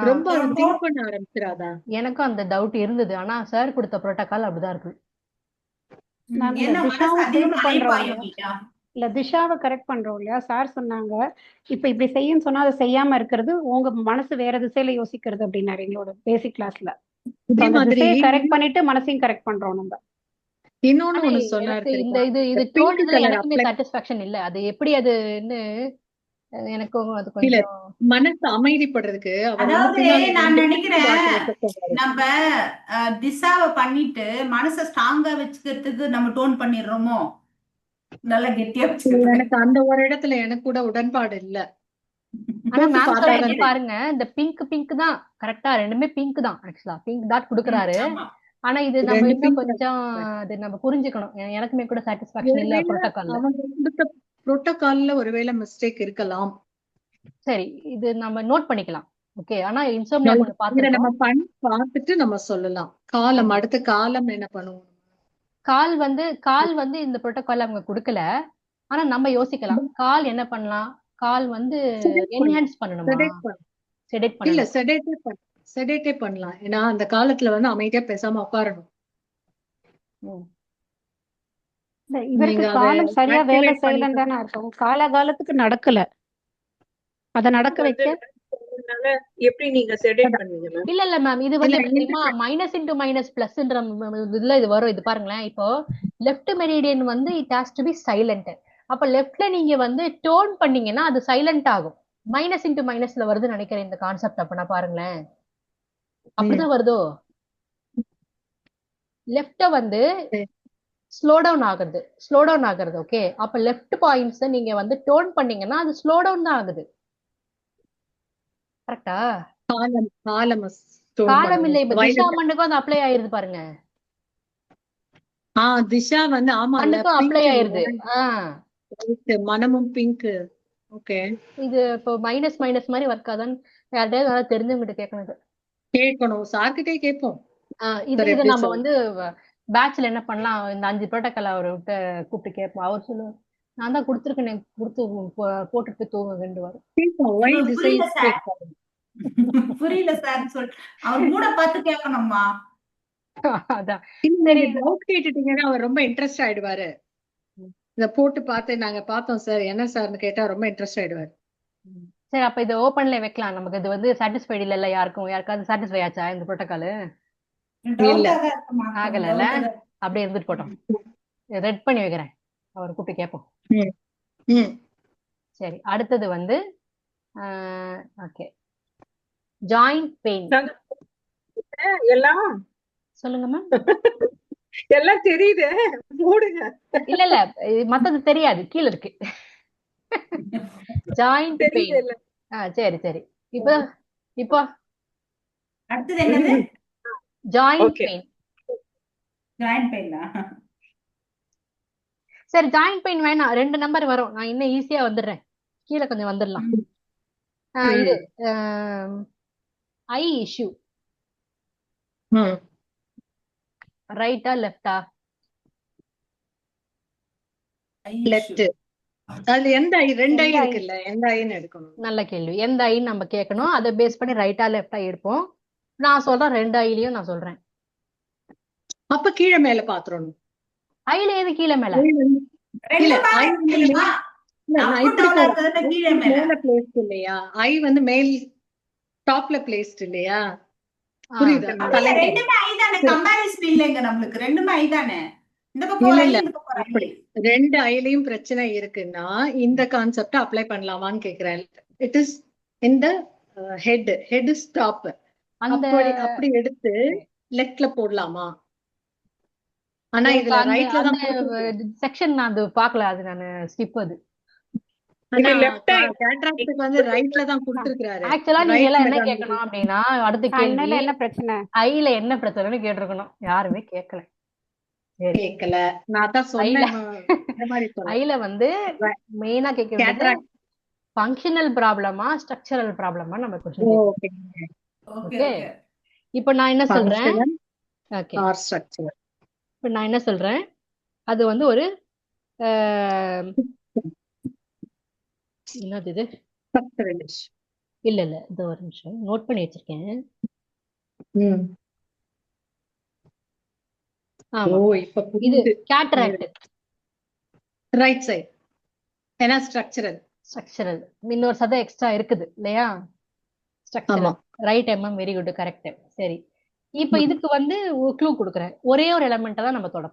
ரொம்ப திங்க் பண்ண ஆரம்பிச்சிராதா? எனக்கும் அந்த டவுட் இருந்தது, ஆனா சார் கொடுத்த புரோட்டோகால் அப்படிதான் இருக்கு. இல்ல திஷாவை கரெக்ட் பண்றோம் இல்லையா? சார் சொன்னாங்க இப்ப இப்படி செய்யுன்னு சொன்னா அதை செய்யாம இருக்கிறது உங்க மனசு வேற திசையில யோசிக்கிறது அப்படின்னாரு எங்களோட பேசிக் கிளாஸ்ல. இதே அந்த மாதிரி திசையை கரெக்ட் பண்ணிட்டு மனசையும் கரெக்ட் பண்றோம் நம்ம. இன்னொன்னு ஆனா ஒண்ணு சொன்னாரு எனக்கு இந்த தெரியுமா? இது பிங்க் தோன்றதுல கலர் எனக்குமே அப்ளை சாட்டிஸ்பாக்சன் இல்ல. அது எப்படி அதுன்னு எனக்கும் அது இல்ல, கொஞ்சம் மனசு அமைதிப்படுறதுக்கு அவர் வந்து அதாவது பின்னாடி நான் 2 நினைக்கிறேன் வாட்டர் சொன்னாரு. நம்ம திசாவை பண்ணிட்டு மனசை ஸ்ட்ராங்கா வச்சுக்கிறதுக்கு நம்ம டோன் பண்ணிடுறோமோ, நல்லா கெட்டியா வச்சுக்கிறதுக்கு. எனக்கு அந்த ஒரு இடத்துல எனக்கு கூட உடன்பாடு இல்ல. ஆனா போட்டு மேம் சொல்றது பார்த்தாதான் தெரியும். பாருங்க, இந்த பிங்க் தான் கரெக்டா, ரெண்டுமே பிங்க் தான் ஆக்சுவலா. பிங்க் டாட் கொடுக்குறாரு. ஆமா. ஆனா இது நம்ம 2 இன்னும் பிங்க் கொஞ்சம் அது நம்ம புரிஞ்சுக்கணும். எனக்குமே கூட சாட்டிஸ்பாக்சன் இல்ல ஒருவேளை புரோட்டோகால்ல. அவங்க கொடுத்த புரோட்டோகால்ல ஒருவேளை மிஸ்டேக் இருக்கலாம். சரி, இது நம்ம நோட் பண்ணிக்கலாம். ஓகே. ஆனா இன்சோம்னியா ஒண்ணு இத பார்த்திருக்கோம். நம்ம பண்ணி பார்த்துட்டு நம்ம சொல்லலாம். காலம் அடுத்த காலம் என்ன பண்ணுவோம்? கால் வந்து இந்த புரோட்டோகால் அவங்க கொடுக்கல. ஆனா நம்ம யோசிக்கலாம். கால் என்ன பண்ணலாம்? கால் வந்து என்ஹான்ஸ் பண்ணணுமா? செடேட் இல்ல பண்ணணும். செடேட்டே பண்ணலாம். ஏன்னா அந்த காலத்துல வந்து அமைதியா பேசாம உட்காரணும். இல்ல, இவருக்கு நீங்க அத காலம் சரியா வேலை ஆக்டிவேட் செய்யலன்னு தானே அர்த்தம். காலகாலத்துக்கு நடக்கல, அதை நடக்க வைக்க. அதனால எப்படி நீங்க செடேட் பண்ணுவீங்க மேம்? இல்ல மேம், இது வந்து எப்படி தெரியுமா? மைனஸ் இன்டு மைனஸ் பிளஸ்ன்ற இதுல இது வரும். இது பாருங்களேன், இப்போ லெஃப்ட் மெரிடியன் வந்து it has to be silent. அப்ப லெஃப்ட்ல நீங்க வந்து டோன் பண்ணீங்கன்னா அது சைலண்ட் ஆகும். மைனஸ் இன்டு மைனஸ்ல வருதுன்னு நினைக்கிறேன் இந்த கான்செப்ட். அப்ப நான் பாருங்களேன், அப்படிதான் வருதோ? லெஃப்ட வந்து ஸ்லோ டவுன் ஆகுறது. ஓகே, அப்ப லெஃப்ட் பாயிண்ட்ஸ் நீங்க வந்து டோன் பண்ணீங்கன்னா அது ஸ்லோ டவுன் தான் ஆகுது. கரெக்டா? காலம் இல்ல, இப்ப திஷா மண்ணுக்கும் அது அப்ளை ஆயிருது பாருங்க. திஷா வந்து ஆமா மண்ணுக்கும் அப்ளை ஆயிருது. மனமும் பிங்க். ஓகே, இது இப்போ மைனஸ் மைனஸ் மாதிரி ஒர்க் ஆகுதான்னு யார்கிட்டயாவது நல்லா தெரிஞ்சவங்கிட்ட கேட்கணும். சார்கிட்டே கேட்போம். இது நம்ம வந்து பேட்ச்ல என்ன பண்ணலாம், இந்த 5 புரோட்டோக்கால் அவர்கிட்ட கூப்பிட்டு கேட்போம். அவர் சொல்லுவார், நான் தான் கொடுத்துருக்கேன், கொடுத்து போட்டுட்டு தூங்க ரெண்டு வாரம். புரியல சார் சொல், அவர் மூட பார்த்து கேட்கணும்மா. அதான் டவுட் கேட்டுட்டீங்கன்னா அவர் ரொம்ப இன்ட்ரெஸ்ட் ஆயிடுவாரு. இத போட்டு பார்த்து நாங்க பார்த்தோம் சார், என்ன சார்னு கேட்டா ரொம்ப இன்ட்ரெஸ்ட் ஆயிடுவாரு. சரி, அப்ப இது ஓபன்ல வைக்கலாம். நமக்கு இது வந்து சாட்டிஸ்ஃபைடு இல்ல யாருக்காவது சாட்டிஸ்ஃபை ஆச்சா இந்த புரோட்டோகால்? இல்ல, ஆகல. அப்படியே இருந்துட்டு போட்டோம். ரெட் பண்ணி வைக்கிறேன், அவர் கூப்பிட்டு கேட்போம். சரி, அடுத்தது வந்து ஓகே, ஜாயிண்ட் பெயின். எல்லாம் சொல்லுங்க மேம். எல்லாம் தெரியுது, போடுங்க. இல்ல மத்தது தெரியாது, கீழ இருக்கு. Joint pain. சரி இப்போ அடுத்தது என்னது? Joint pain. சரி, ஜாயிண்ட் பெயின் வேணாம், 2 நம்பர் வரும். நான் இன்னும் ஈஸியா வந்துடுறேன், கீழே கொஞ்சம் வந்துடலாம். இது ஐ இஷ்யூ. ரைட்டா லெஃப்டா? லெஃப்ட். அது எந்த ஐ? 2 ஐ இருக்குல்ல, எந்த ஐன்னு எடுக்கணும்? நல்ல கேள்வி. எந்த ஐன்னு நம்ம கேட்கணும். அதை பேஸ் பண்ணி ரைட்டா லெஃப்டா எடுப்போம். நான் சொல்றேன் 2 ஐலயும் நான் சொல்றேன். அப்ப கீழே மேல பாத்துறோம். ஐல எது கீழே மேல? இல்லையா, ஐ வந்து மேல் டாப்ல பிளேஸ்ட் இல்லையா? புரியுதா? ரெண்டுமே ஐ தானே, கம்பேரிசன் இல்லைங்க நம்மளுக்கு. ரெண்டுமே ஐ தானே. இந்த பக்கம் ஐ, இந்த பக்கம் ஐ. 2 ஐலயும் பிரச்சனை இருக்குன்னா இந்த கான்செப்ட் அப்ளை பண்ணலாமான்னு கேக்குறேன். It is in the head is top. அப்படி எடுத்து லெஃப்ட்ல போடலாமா? ஆனா இதுல ரைட்ல தான் செக்ஷன் நான் அது பார்க்கல, அது நான் ஸ்கிப். அது கேட்ராக்ட்க்கு வந்து ரைட்ல தான் கொடுத்திருக்காரு. ஆக்சுவலா நீங்க எல்லாம் என்ன கேட்கணும் அப்படின்னா, அடுத்த கேள்வி என்ன பிரச்சனை, ஐல என்ன பிரச்சனைன்னு கேட்டிருக்கணும். யாருமே கேட்கல. கேட்கல. நான் தான் சொன்னேன். ஐல வந்து மெயினா கேட்கறது ஃபங்க்ஷனல் ப்ராப்ளமா ஸ்ட்ரக்சரல் ப்ராப்ளமா நம்ம क्वेश्चन. ஓகே, இப்போ நான் என்ன சொல்றேன்? Okay, R structure. இப்போ நான் என்ன சொல்றேன், அது வந்து ஒரு என்னது இது? இல்ல இது ஒரு நிமிஷம் நோட் பண்ணி வச்சிருக்கேன். ஆமா, இது கேட்ராக்ட். Right side. ஏன்னா ஸ்ட்ரக்சரல். ஸ்ட்ரக்சரல் இன்னொரு சதம் எக்ஸ்ட்ரா இருக்குது இல்லையா? Structural. Right very good, correct. சரி, இப்ப இதுக்கு வந்து க்ளூ கொடுக்குறேன். ஒரே ஒரு எலமெண்ட்டை தான் நம்ம தொட